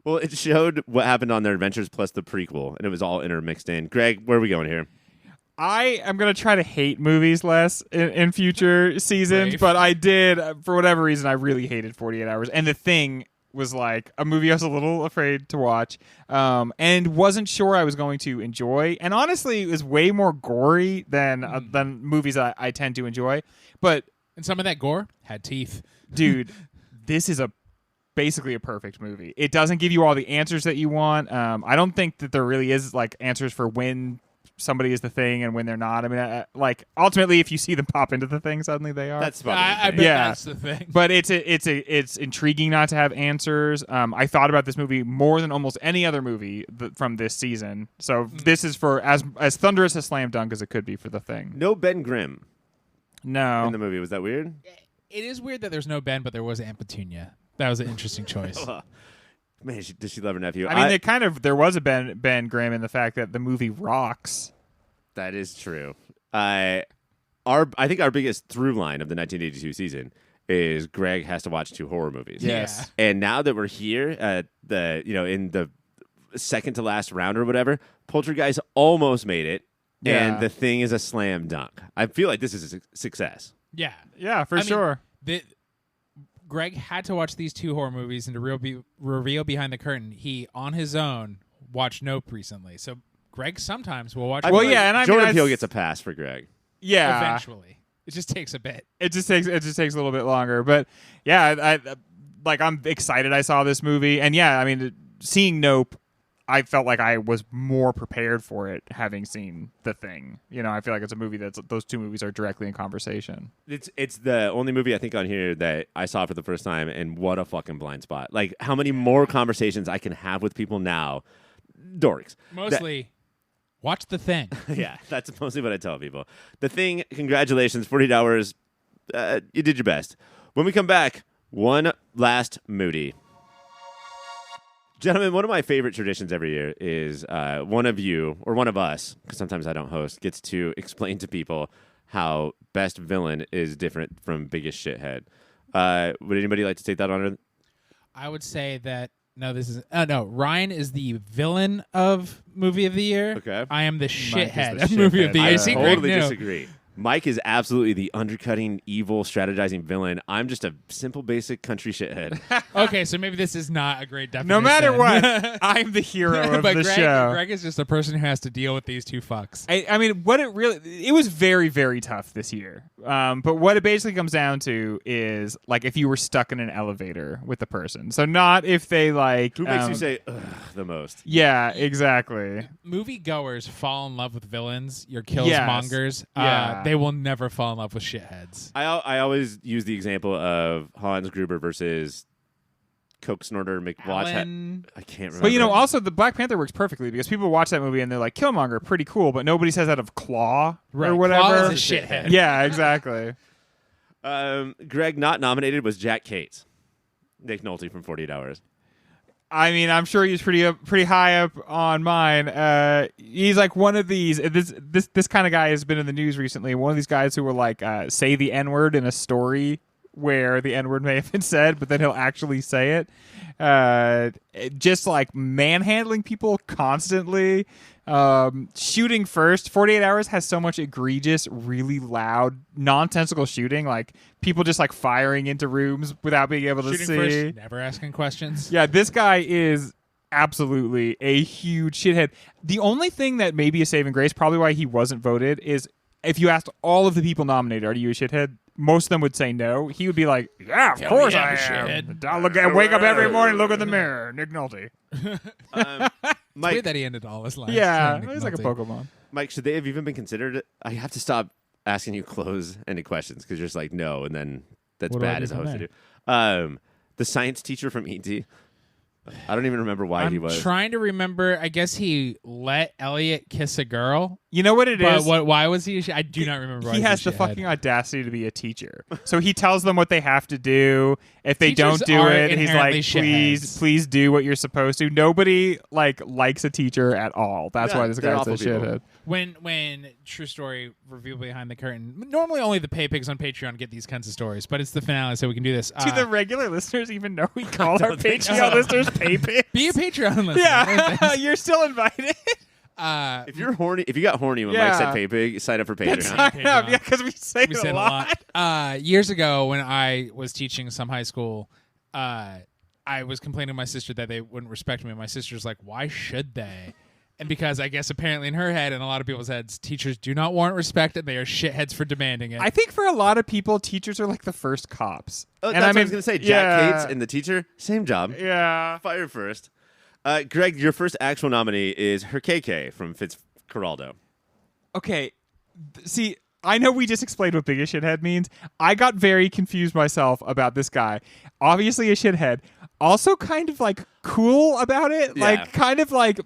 Well, it showed what happened on their adventures plus the prequel, and it was all intermixed in. Greg, where are we going here? I am going to try to hate movies less in future seasons, but I did, for whatever reason, I really hated 48 Hours. And The Thing was like a movie I was a little afraid to watch and wasn't sure I was going to enjoy. And honestly, it was way more gory than movies I tend to enjoy. But and some of that gore had teeth. Dude, this is basically a perfect movie. It doesn't give you all the answers that you want. I don't think that there really is like answers for when somebody is the Thing and when they're not. I mean, like ultimately, if you see them pop into the Thing, suddenly they are. That's I bet that's the thing. But it's intriguing not to have answers. I thought about this movie more than almost any other movie from this season. So this is for as thunderous a slam dunk as it could be for The Thing. No Ben Grimm No. in the movie. Was that weird? It is weird that there's no Ben, but there was Aunt Petunia. That was an interesting choice. Man, does she love her nephew? I mean, there was a Ben Grimm in the fact that the movie rocks. That is true. I think our biggest through line of the 1982 season is Greg has to watch two horror movies. Yes. And now that we're here at in the second to last round or whatever, Poltergeist almost made it, and The Thing is a slam dunk. I feel like this is a success. Yeah. Yeah, for sure. Greg had to watch these two horror movies, and to reveal behind the curtain, he, on his own, watched Nope recently. So Greg sometimes will watch. Jordan Peele gets a pass for Greg. Yeah, eventually. It just takes a bit. It just takes a little bit longer, but yeah, I'm excited. I saw this movie, and yeah, I mean, seeing Nope, I felt like I was more prepared for it having seen The Thing. You know, I feel like it's a movie those two movies are directly in conversation. It's the only movie I think on here that I saw for the first time, and what a fucking blind spot. Like, how many more conversations I can have with people now. Dorks. Mostly, watch The Thing. Yeah, that's mostly what I tell people. The Thing, congratulations, 48 hours. You did your best. When we come back, one last Moody. Gentlemen, one of my favorite traditions every year is one of you, or one of us, because sometimes I don't host, gets to explain to people how best villain is different from biggest shithead. Would anybody like to take that honor? I would say that, Ryan is the villain of Movie of the Year. Okay. I am the Mike is shithead the of Movie of the shithead. Year. I See, totally Greg knew. disagree. Mike is absolutely the undercutting, evil, strategizing villain. I'm just a simple, basic country shithead. Okay, so maybe this is not a great definition. No matter what, I'm the hero of but the Greg, show. Greg is just a person who has to deal with these two fucks. I mean, it was very, very tough this year. But what it basically comes down to is like if you were stuck in an elevator with the person. So not if they like. Who makes you say ugh the most? Yeah, exactly. Moviegoers fall in love with villains. Your Yes. killsmongers. Yeah. They will never fall in love with shitheads. I always use the example of Hans Gruber versus Coke Snorter McWatch. Alan- I can't remember. But you know, also the Black Panther works perfectly because people watch that movie and they're like, Killmonger, pretty cool, but nobody says that of Claw or whatever. Claw is a shithead. Yeah, exactly. Greg not nominated was Jack Cates. Nick Nolte from 48 Hours. I mean, I'm sure he's pretty high up on mine. He's like one of these. This kind of guy has been in the news recently. One of these guys who will like say the N-word in a story where the N-word may have been said, but then he'll actually say it. Just like manhandling people constantly. Shooting first. 48 Hours has so much egregious, really loud, nonsensical shooting. Like people just like firing into rooms without being able to Shooting see. first, never asking questions. Yeah, this guy is absolutely a huge shithead. The only thing that may be a saving grace, probably why he wasn't voted, is if you asked all of the people nominated, "Are you a shithead?" Most of them would say no. He would be like, "Yeah, of Hell course yeah, I I'm a am. shithead." I wake up every morning, look in the mirror, Nick Nolte." Mike, Weird that he ended all his lines. Yeah, saying Nick he's like a Nolte. Pokemon. Mike, should they have even been considered? I have to stop asking you close-ended questions because you're just like no, and then that's What do I bad do as a from host to there? do. The science teacher from ET. I don't even remember why he I'm was. trying to remember. I guess he let Elliot kiss a girl. You know what it is? But why was he? I do not remember. Why He he's a has the shithead. fucking audacity to be a teacher. So he tells them what they have to do. If they Teachers don't do are it, he's like, inherently please do what you're supposed to. Nobody likes a teacher at all. That's Yeah, why this they're guy's a awful people. shithead. When true story reveal behind the curtain. Normally, only the pay pigs on Patreon get these kinds of stories, but it's the finale, so we can do this. Do the regular listeners even know we call our don't think Patreon so. listeners pay pigs? be a Patreon listener. Yeah, you're still invited. If you're horny, if you got horny when Mike Yeah. said pay pig, sign up for Patreon. Sign up, Patreon. yeah, because we say we it said a lot. Years ago, when I was teaching some high school, I was complaining to my sister that they wouldn't respect me. And my sister's like, "Why should they?" And because I guess apparently in her head and a lot of people's heads, teachers do not warrant respect, and they are shitheads for demanding it. I think for a lot of people, teachers are like the first cops. Oh, And that's I what mean, I was gonna say. Jack yeah, Cates and the teacher, same job. Yeah. Fire first. Greg, your first actual nominee is Herkeke from Fitzcarraldo. Okay, see, I know we just explained what biggest shithead means. I got very confused myself about this guy. Obviously a shithead. Also kind of like cool about it. Yeah. Like kind of like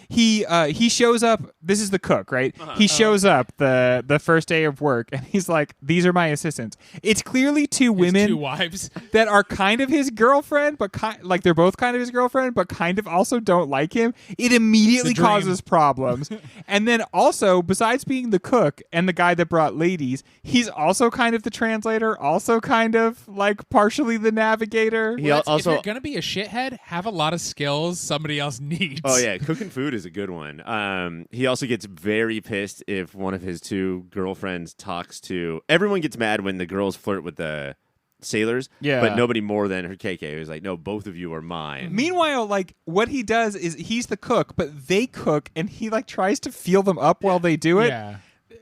he shows up. This is the cook, right? He shows up the first day of work and he's like, "These are my assistants." It's clearly two His women two wives. that are kind of his girlfriend, but like they're both kind of his girlfriend, but kind of also don't like him. It immediately It's a dream. causes problems. And then also, besides being the cook and the guy that brought ladies, he's also kind of the translator, also kind of like partially the navigator. He Well, if also. you're gonna be a shithead, have a lot of skills somebody else needs. Oh yeah, cooking food is a good one. He also gets very pissed if one of his two girlfriends talks to. Everyone gets mad when the girls flirt with the sailors. Yeah. but nobody more than Herkeke, who's like, "No, both of you are mine." Meanwhile, like what he does is he's the cook, but they cook and he like tries to feel them up while they do it. Yeah.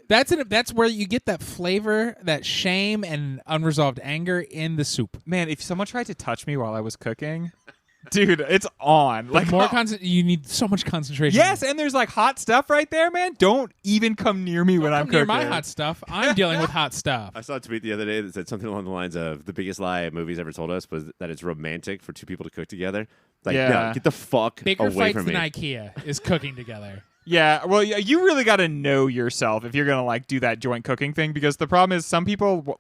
That's where you get that flavor, that shame and unresolved anger in the soup. Man, if someone tried to touch me while I was cooking, dude, it's on. Like more you need so much concentration. Yes, and there's like hot stuff right there, man. Don't even come near me when I'm Come near cooking. my hot stuff. I'm dealing with hot stuff. I saw a tweet the other day that said something along the lines of, "The biggest lie movies ever told us was that it's romantic for two people to cook together." Like, Yeah. no, get the fuck Bigger away fights from than me. IKEA is cooking together. Yeah, well, you really got to know yourself if you're gonna like do that joint cooking thing, because the problem is some people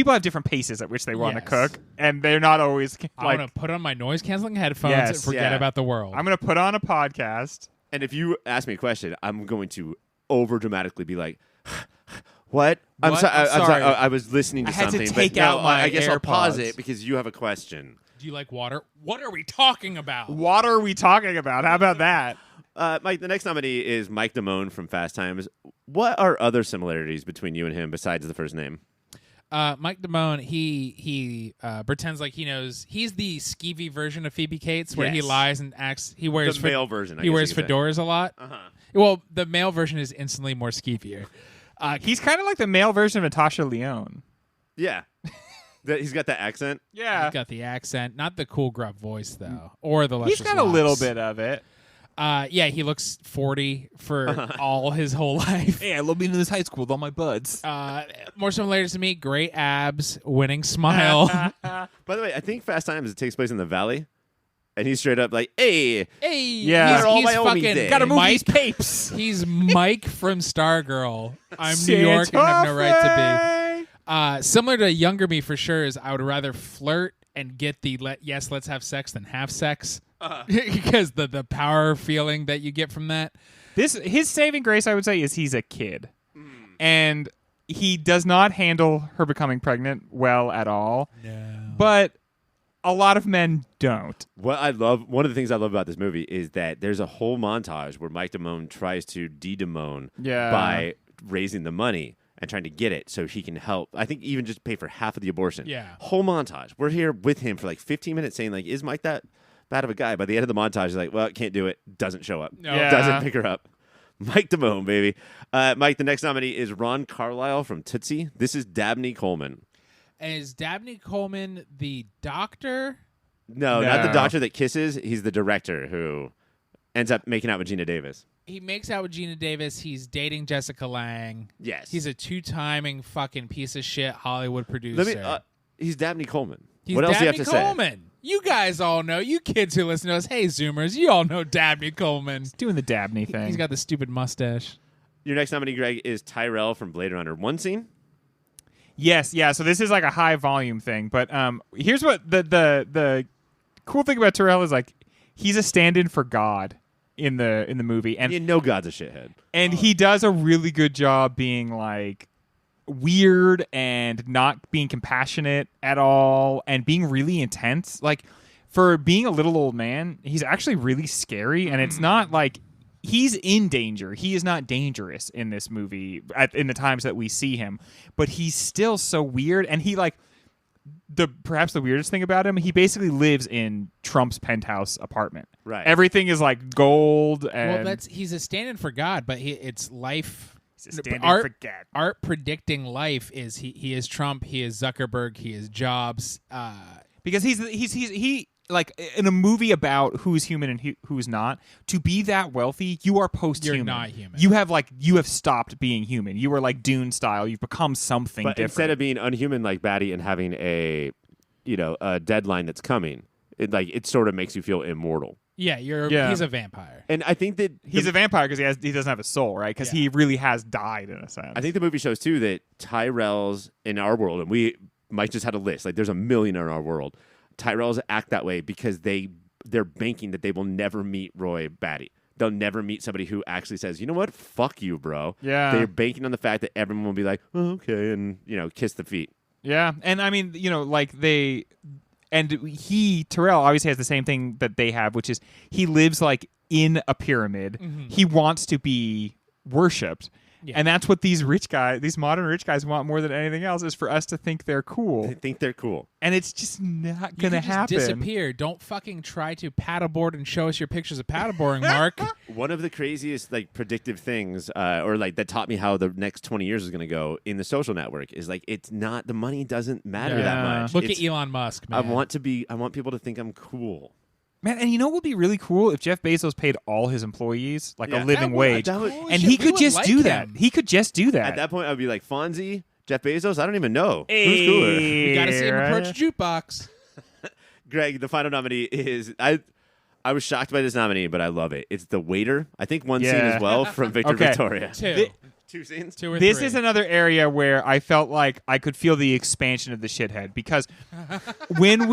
have different paces at which they want to Yes. cook, and they're not always I like. want to put on my noise canceling headphones Yes, and forget yeah. about the world. I'm gonna put on a podcast. And if you ask me a question, I'm going to over dramatically be like, "What? I'm What? sorry. I'm I'm sorry. I was listening to I had to something. take but no, out my I guess I'll pause AirPods. it because you have a question." Do you like water? What are we talking about? What are we talking about? How about that? Mike, the next nominee is Mike Damone from Fast Times. What are other similarities between you and him besides the first name? Mike Damone, he pretends like he knows. He's the skeevy version of Phoebe Cates, where he Yes. lies and acts. He wears The male version. I He guess wears you could say. fedoras a lot. Well, the male version is instantly more skeevier. He's kind of like the male version of Natasha Lyonne. Yeah. He's got that accent. Yeah. He's got the accent, not the cool gruff voice though, or the luscious He's got a little locks. bit of it. Yeah, he looks 40 for all his whole life. Hey, I love being in this high school with all my buds. More similarities to me: great abs, winning smile. By the way, I think Fast Times it takes place in the Valley, and he's straight up like, "Hey, Hey, Yeah. he's, Where all he's my homies fucking at? Gotta move Mike. these papes. He's Mike from Stargirl. I'm New York and have no right to be. Similar to younger me for sure is I would rather flirt and get the let's have sex than have sex because the power feeling that you get from that. His saving grace, I would say, is he's a kid, and he does not handle her becoming pregnant well at all. No. But a lot of men don't. One of the things I love about this movie is that there's a whole montage where Mike Damone tries to de-Damone by raising the money and trying to get it so he can help. I think even just pay for half of the abortion. Yeah. Whole montage. We're here with him for like 15 minutes saying like, is Mike that bad of a guy? By the end of the montage, he's like, well, can't do it. Doesn't show up. No. Yeah. Doesn't pick her up. Mike Damone, baby. Mike, the next nominee is Ron Carlisle from Tootsie. This is Dabney Coleman. Is Dabney Coleman the doctor? No, not the No. doctor that kisses. He's the director who ends up making out with Gina Davis. He makes out with Gina Davis. He's dating Jessica Lange. Yes. He's a two-timing fucking piece of shit Hollywood producer. He's Dabney Coleman. He's What else do you have Dabney to say? Coleman. You guys all know. You kids who listen to us, hey Zoomers, you all know Dabney Coleman. Doing the Dabney thing. He's got the stupid mustache. Your next nominee, Greg, is Tyrell from Blade Runner. One scene? Yes, yeah. So this is like a high volume thing, but here's what the cool thing about Terrell is like he's a stand-in for God in the movie, and You know God's a shithead. and he does a really good job being like weird and not being compassionate at all, and being really intense. Like for being a little old man, he's actually really scary, and it's not like. He's in danger. He is not dangerous in this movie in the times that we see him, but he's still so weird. And he perhaps the weirdest thing about him, he basically lives in Trump's penthouse apartment. Right. Everything is like gold. And Well, he's a stand-in for God, but it's life. He's a stand-in art, for God. Art predicting life is he is Trump, he is Zuckerberg, he is Jobs. Because he like in a movie about who's human and who's not. To be that wealthy, you are post-human. You're not human. You have stopped being human. You are like Dune style. You've become something But different. instead of being unhuman like Batty and having a deadline that's coming, it sort of makes you feel immortal. Yeah, Yeah. he's a vampire. And I think that He's a vampire because he doesn't have a soul, right? Because he really has died in a sense. I think the movie shows too that Tyrells in our world, and Mike just had a list. Like there's a million in our world. Tyrells act that way because they're banking that they will never meet Roy Batty. They'll never meet somebody who actually says, you know what, fuck you, bro. Yeah. They're banking on the fact that everyone will be like, oh, okay, and kiss the feet. Yeah, and I mean, Terrell obviously has the same thing that they have, which is he lives like in a pyramid. Mm-hmm. He wants to be worshipped. Yeah. And that's what these modern rich guys want more than anything else, is for us to think they're cool. They think they're cool. And it's just not You going to can just happen. disappear. Don't fucking try to paddleboard and show us your pictures of paddleboarding, Mark. One of the craziest predictive things, that taught me how the next 20 years is going to go in the Social Network is it's not the money doesn't matter that Yeah. much. Look It's, at Elon Musk, man. I want people to think I'm cool. Man, and you know what would be really cool if Jeff Bezos paid all his employees a Yeah. living That would- wage, that would- and he could just do that. Him. He could just do that. At that point, I'd be like Fonzie, Jeff Bezos. I don't even know Hey, who's cooler. We got to see him right? approach a jukebox. Greg, the final nominee is I was shocked by this nominee, but I love it. It's the waiter. I think one scene Yeah. as well from Victor Okay. Victoria. Two. Two scenes. Two or This three. is another area where I felt like I could feel the expansion of the shithead, because when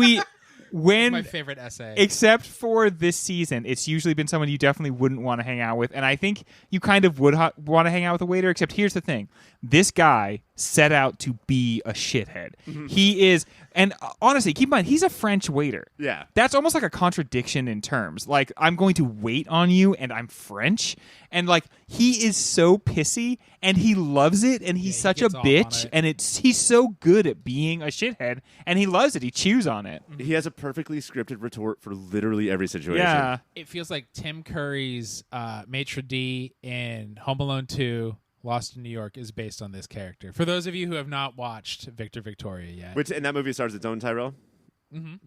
when my favorite essay. Except for this season, it's usually been someone you definitely wouldn't want to hang out with, and I think you kind of would want to hang out with a waiter. Except here's the thing: this guy set out to be a shithead. He is, and honestly, keep in mind he's a French waiter. Yeah. That's almost like a contradiction in terms. Like, I'm going to wait on you, and I'm French, and like he is so pissy, and he loves it, and he's such a gets off on bitch, it. and he's so good at being a shithead, and he loves it. He chews on it. He has a perfectly scripted retort for literally every situation. Yeah. It feels like Tim Curry's maitre d' in Home Alone 2, Lost in New York, is based on this character. For those of you who have not watched Victor Victoria yet. Which, and that movie stars its own Tyrell.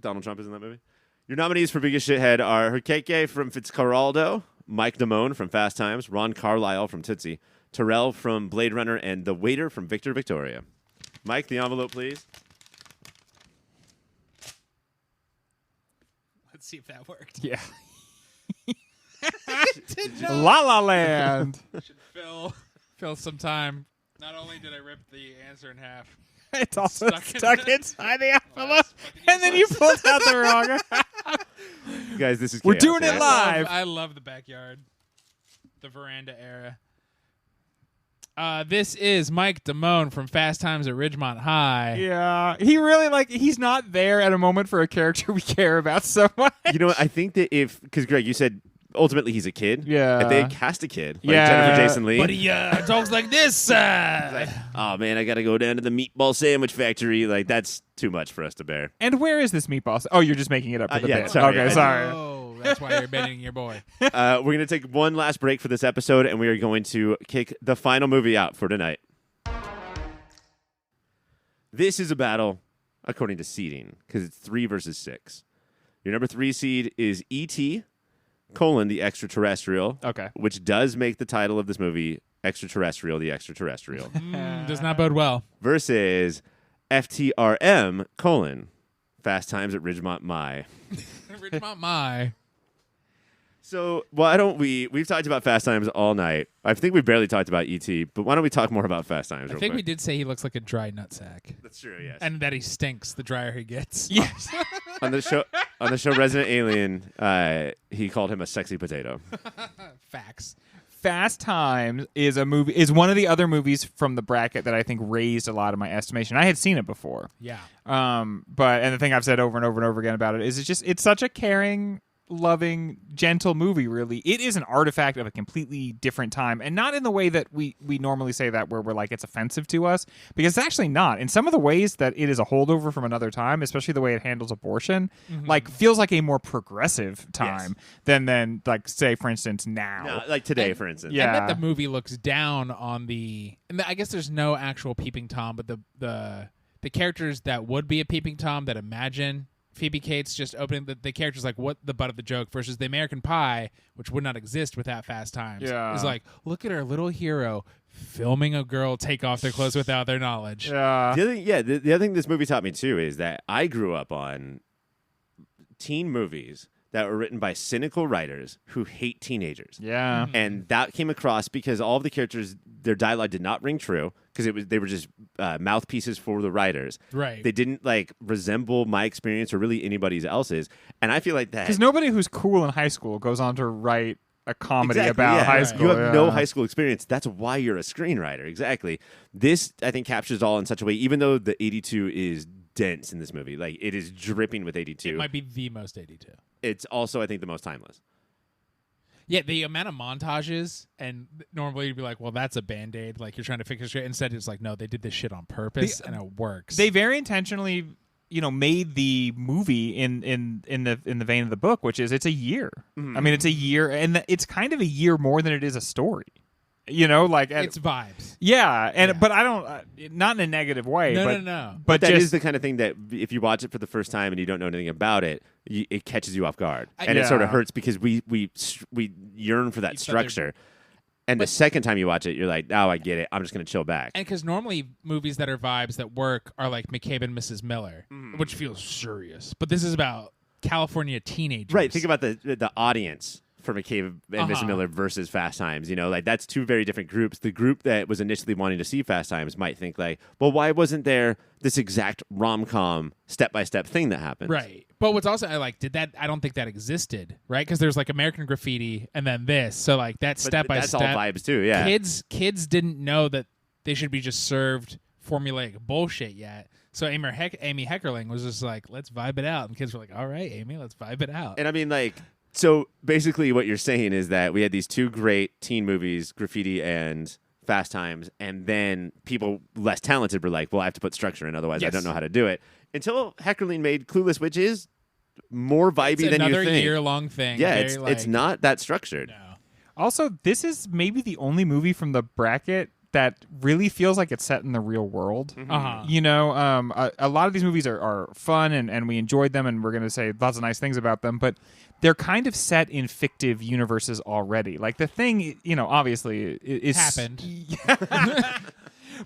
Donald Trump is in that movie. Your nominees for Biggest Shithead are Herkeke from Fitzcarraldo, Mike Damone from Fast Times, Ron Carlyle from Tootsie, Terrell from Blade Runner, and the waiter from Victor Victoria. Mike, the envelope, please. Let's see if that worked. Yeah. La La Land. Should fill some time. Not only did I rip the answer in half, It's also Stuck stuck in- inside the Well, envelope, that's fucking and then you pulled out the wrong. Guys, this is We're chaos, doing it right? live. I love the backyard, the veranda era. This is Mike Damone from Fast Times at Ridgemont High. Yeah, he really he's not there at a moment for a character we care about so much. You know what? I think that because Greg, you said ultimately he's a kid. Yeah. If they had cast a kid, like Yeah. Jennifer Jason Leigh. But he talks like this. Oh man, I gotta go down to the meatball sandwich factory. Like that's too much for us to bear. And where is this meatball? Oh, you're just making it up for the yeah, bit. sorry. Okay, sorry. Oh, that's why you're abandoning your boy. We're gonna take one last break for this episode, and we are going to kick the final movie out for tonight. This is a battle according to seeding because it's 3 versus 6. Your number 3 seed is E.T. : The Extra-Terrestrial. Okay. Which does make the title of this movie Extra-Terrestrial, the Extra-Terrestrial. Does not bode well. Versus FTRM: Fast Times at Ridgemont High. Ridgemont My. So why don't we've talked about Fast Times all night. I think we barely talked about E.T., but why don't we talk more about Fast Times I real think we quick? did say he looks like a dry nutsack. That's true, yes. And that he stinks the drier he gets. Yes. on the show Resident Alien, he called him a sexy potato. Facts. Fast Times is one of the other movies from the bracket that I think raised a lot of my estimation. I had seen it before. Yeah. And the thing I've said over and over and over again about it is it's such a caring, loving, gentle movie, really. It is an artifact of a completely different time, and not in the way that we normally say that, where we're like it's offensive to us, because it's actually not. In some of the ways that it is a holdover from another time, especially the way it handles abortion, like feels like a more progressive time than like, say, for instance, now. No, like today, for instance. Yeah. And that the movie looks down on I guess there's no actual peeping Tom, but the characters that would be a peeping Tom that imagine Phoebe Cates just opening the characters like what the butt of the joke versus the American Pie, which would not exist without Fast Times. Yeah. Is like, look at our little hero filming a girl take off their clothes without their knowledge. Yeah. The other thing this movie taught me too is that I grew up on teen movies that were written by cynical writers who hate teenagers. Yeah. And that came across because all of the characters, their dialogue did not ring true because they were just mouthpieces for the writers. Right. They didn't like resemble my experience or really anybody's else's. And I feel like that Because nobody who's cool in high school goes on to write a comedy Exactly, about yeah. high Right. school. You have no yeah. high school experience. That's why you're a screenwriter. Exactly. This, I think, captures it all in such a way, even though the 82 is dense in this movie. Like, it is dripping with 82. It might be the most 82. It's also, I think, the most timeless. Yeah, the amount of montages, and normally you'd be like, well, that's a Band-Aid. Like, you're trying to fix it. Instead, it's like, no, they did this shit on purpose, and it works. They very intentionally, made the movie in the vein of the book, which is it's a year. I mean, it's a year, and it's kind of a year more than it is a story. It's vibes. Yeah, but I don't, not in a negative way. No. But that just, is the kind of thing that if you watch it for the first time and you don't know anything about it, it catches you off guard. And it sort of hurts because we yearn for that Each other. structure. And the second time you watch it, you're like, oh, I get it. I'm just going to chill back. And because normally movies that are vibes that work are like McCabe and Mrs. Miller, Mm-hmm. which feels serious. But this is about California teenagers. Right. Think about the audience for McCabe and Miss Miller versus Fast Times. You know, like that's two very different groups. The group that was initially wanting to see Fast Times might think like, well, why wasn't there this exact rom-com step-by-step thing that happened? Right. But what's also I don't think that existed, right? Because there's like American Graffiti and then this. So like that step by step. That's all vibes too, yeah. Kids didn't know that they should be just served formulaic bullshit yet. So Amy Heckerling was just like, let's vibe it out. And kids were like, all right, Amy, let's vibe it out. And I mean, like, so basically what you're saying is that we had these two great teen movies, Graffiti and Fast Times, and then people less talented were like, well, I have to put structure in, otherwise I don't know how to do it. Until Heckerling made Clueless, which is more vibey than you think. Another year-long thing. Yeah, it's not that structured. No. Also, this is maybe the only movie from the bracket that really feels like it's set in the real world. You know, a lot of these movies are fun and we enjoyed them and we're going to say lots of nice things about them, but they're kind of set in fictive universes already. Like The Thing, you know, obviously is happened.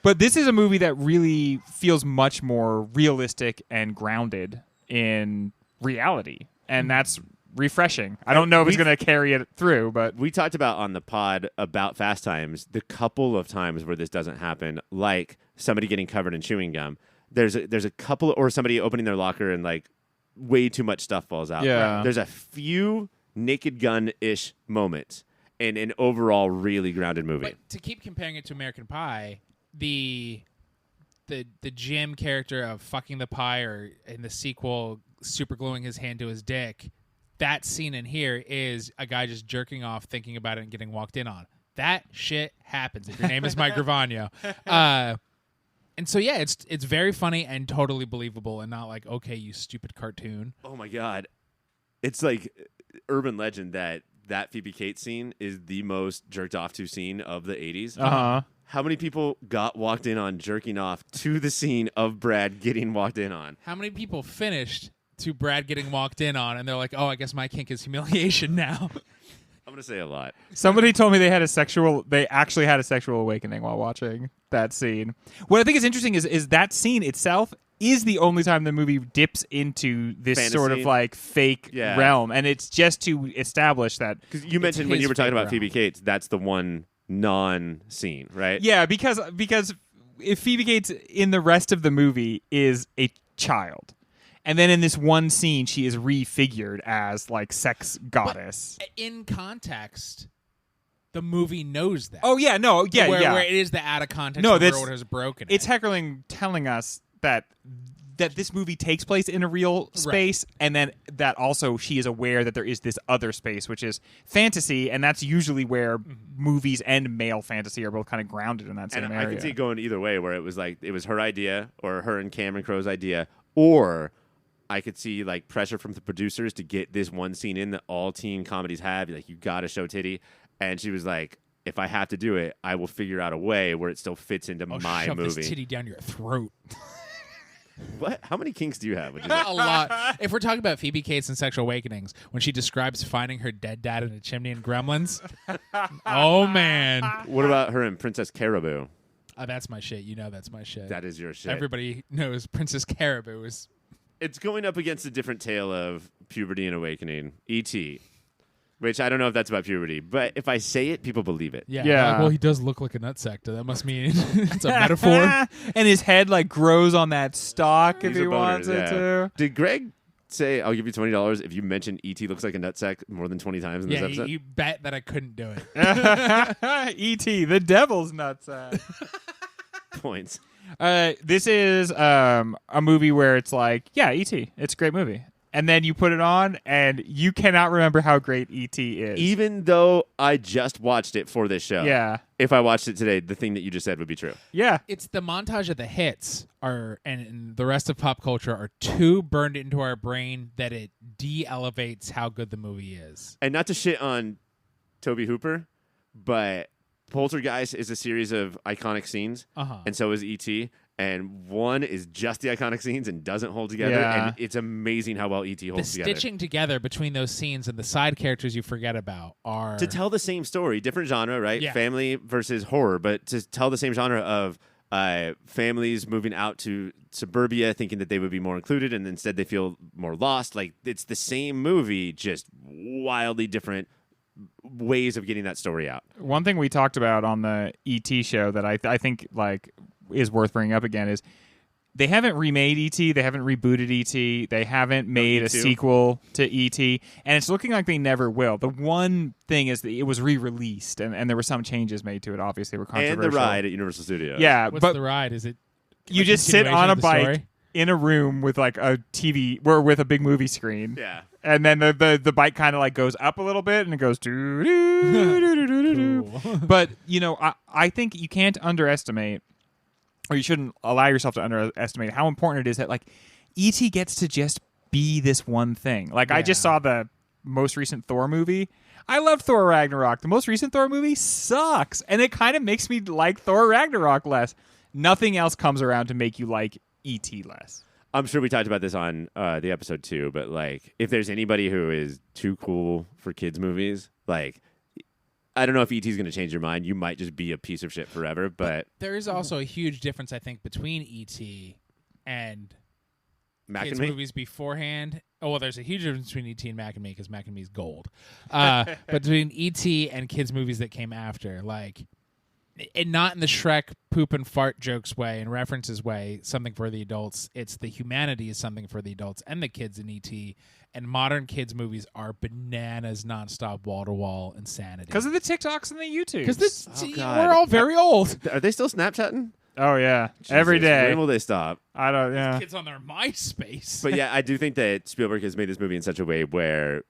But this is a movie that really feels much more realistic and grounded in reality. And that's refreshing. I don't know if it's going to carry it through, but we talked about on the pod about Fast Times the couple of times where this doesn't happen, like somebody getting covered in chewing gum. There's a couple, or somebody opening their locker and like way too much stuff falls out. Yeah. There's a few Naked Gun-ish moments in an overall really grounded movie. But to keep comparing it to American Pie, the Jim character of fucking the pie, or in the sequel super gluing his hand to his dick, that scene in here is a guy just jerking off, thinking about it, and getting walked in on. That shit happens if your name is Mike Gravano. And so, yeah, it's very funny and totally believable and not like, okay, you stupid cartoon. Oh, my God. It's like urban legend that Phoebe Cates scene is the most jerked off to scene of the 80s. How many people got walked in on jerking off to the scene of Brad getting walked in on? How many people finished to Brad getting walked in on, and they're like, oh, I guess my kink is humiliation now. I'm going to say a lot. Somebody told me they actually had a sexual awakening while watching that scene. What I think is interesting is that scene itself is the only time the movie dips into this fantasy, sort of like fake realm. And it's just to establish that. Because you mentioned when you were talking about Phoebe Cates, that's the one non-scene, right? Yeah, because if Phoebe Cates in the rest of the movie is a child, and then in this one scene, she is refigured as like sex goddess. But in context, the movie knows that. Oh yeah, no, yeah, where it is the out of context. No, the world has broken. It's Heckerling telling us that this movie takes place in a real space, and then that also she is aware that there is this other space, which is fantasy, and that's usually where movies and male fantasy are both kind of grounded in that same area. I can see it going either way, where it was like it was her idea, or her and Cameron Crowe's idea, or I could see like pressure from the producers to get this one scene in that all teen comedies have. Like, you got to show titty, and she was like, if I have to do it, I will figure out a way where it still fits into my shove movie. This titty down your throat. What? How many kinks do you have? A lot. If we're talking about Phoebe Cates and Sexual Awakenings, when she describes finding her dead dad in a chimney in Gremlins, oh man. What about her in Princess Caribou? That's my shit. You know that's my shit. That is your shit. Everybody knows Princess Caribou is. It's going up against a different tale of puberty and awakening. E.T., which I don't know if that's about puberty, but if I say it, people believe it. Yeah. Yeah. Well, he does look like a nutsack. That must mean it's a metaphor. And his head like grows on that stalk if He's he a boner, wants it to. Did Greg say, I'll give you $20 if you mention E.T. looks like a nutsack more than 20 times in this episode? You bet that I couldn't do it. E.T., the devil's nutsack. Points. This is a movie where it's like, yeah, E.T., it's a great movie. And then you put it on, and you cannot remember how great E.T. is. Even though I just watched it for this show. Yeah. If I watched it today, the thing that you just said would be true. Yeah. It's the montage of the hits and the rest of pop culture are too burned into our brain that it de-elevates how good the movie is. And not to shit on Toby Hooper, but Poltergeist is a series of iconic scenes, and so is E.T., and one is just the iconic scenes and doesn't hold together, and it's amazing how well E.T. holds together. The stitching together between those scenes and the side characters you forget about are... To tell the same story, different genre, right? Yeah. Family versus horror, but to tell the same genre of families moving out to suburbia thinking that they would be more included, and instead they feel more lost. Like, it's the same movie, just wildly different ways of getting that story out. One thing we talked about on the E.T. show that I think like is worth bringing up again is they haven't remade E.T., they haven't rebooted E.T., they haven't made a sequel to E.T., and it's looking like they never will. The one thing is that it was re-released, and there were some changes made to it, obviously, were controversial. And the ride at Universal Studios. Yeah, What's but the ride? Is it you just sit on a bike story? in a room with like a TV, or with a big movie screen. Yeah. And then the bike kind of like goes up a little bit, and it goes doo doo doo doo doo doo. But I think you can't underestimate, or you shouldn't allow yourself to underestimate how important it is that like E.T. gets to just be this one thing. Like I just saw the most recent Thor movie. I love Thor Ragnarok. The most recent Thor movie sucks, and it kind of makes me like Thor Ragnarok less. Nothing else comes around to make you like E.T. less. I'm sure we talked about this on the episode too, but like if there's anybody who is too cool for kids movies, like I don't know if E.T. is going to change your mind. You might just be a piece of shit forever, but there is also a huge difference, I think, between E.T. and Mac kids and Me? movies beforehand. Oh, well, there's a huge difference between E.T. and Mac and Me because Mac and Me is gold. But between E.T. and kids movies that came after, like, and not in the Shrek poop and fart jokes way and references way, something for the adults. It's the humanity is something for the adults and the kids in E.T. And modern kids movies are bananas, nonstop, wall-to-wall insanity. Because of the TikToks and the YouTube. Because God. we're all very old. Are they still Snapchatting? Oh, yeah. Jesus, Every day. When will they stop? I don't, yeah. Kids on their MySpace. But yeah, I do think that Spielberg has made this movie in such a way where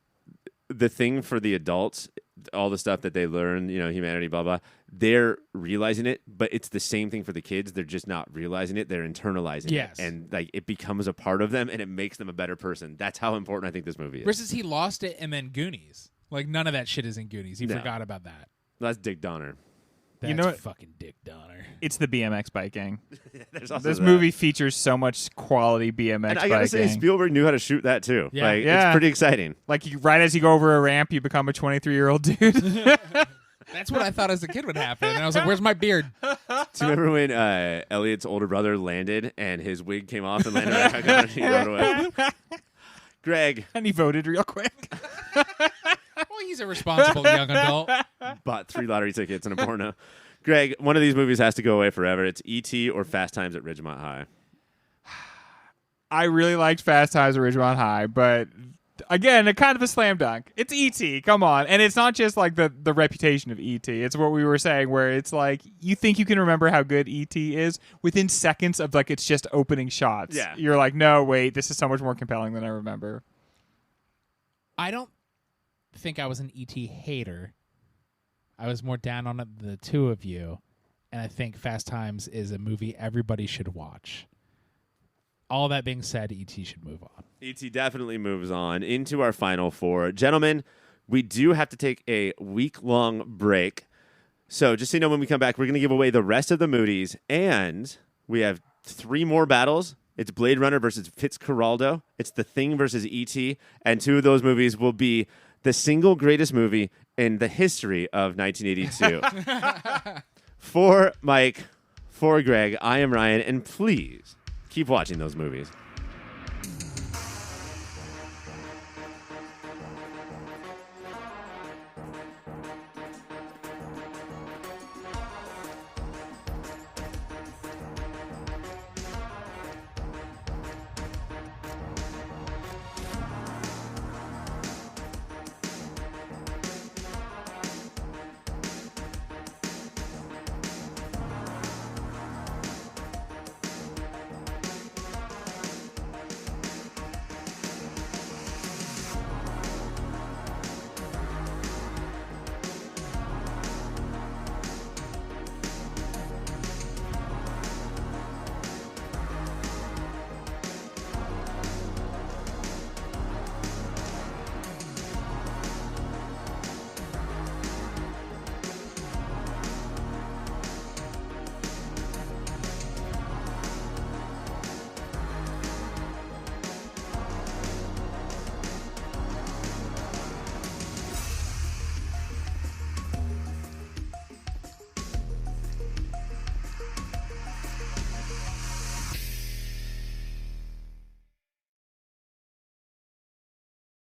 the thing for the adults, all the stuff that they learn, humanity, blah, blah, they're realizing it, but it's the same thing for the kids. They're just not realizing it. They're internalizing it. And like it becomes a part of them and it makes them a better person. That's how important I think this movie is. Versus he lost it and then Goonies. Like none of that shit is in Goonies. He forgot about that. That's Dick Donner. That's You know what? fucking Dick Donner. It's the BMX bike gang. There's also This that. movie features so much quality BMX And I bike gotta say, gang. Spielberg knew how to shoot that too. Yeah. Like, Yeah. it's pretty exciting. Like, right as you go over a ramp, you become a 23-year-old dude. That's what I thawt as a kid would happen. And I was like, where's my beard? Do you remember when Elliot's older brother landed and his wig came off and landed right back on and he rode away? Greg And he voted real quick. Well, he's a responsible young adult. bought 3 lottery tickets and a porno. Greg, one of these movies has to go away forever. It's E.T. or Fast Times at Ridgemont High. I really liked Fast Times at Ridgemont High, but again, a kind of a slam dunk. It's E.T., come on. And it's not just like the reputation of E.T. It's what we were saying, where it's like, you think you can remember how good E.T. is within seconds of like, it's just opening shots. Yeah. You're like, no, wait, this is so much more compelling than I remember. I don't think I was an E.T. hater. I was more down on it, the two of you. And I think Fast Times is a movie everybody should watch. All that being said, E.T. should move on. E.T. definitely moves on into our final 4. Gentlemen, we do have to take a week-long break. So just so you know, when we come back, we're going to give away the rest of the Mooties. And we have 3 more battles. It's Blade Runner versus Fitzcarraldo. It's The Thing versus E.T. And 2 of those movies will be the single greatest movie in the history of 1982. For Mike, for Greg, I am Ryan, and please keep watching those movies.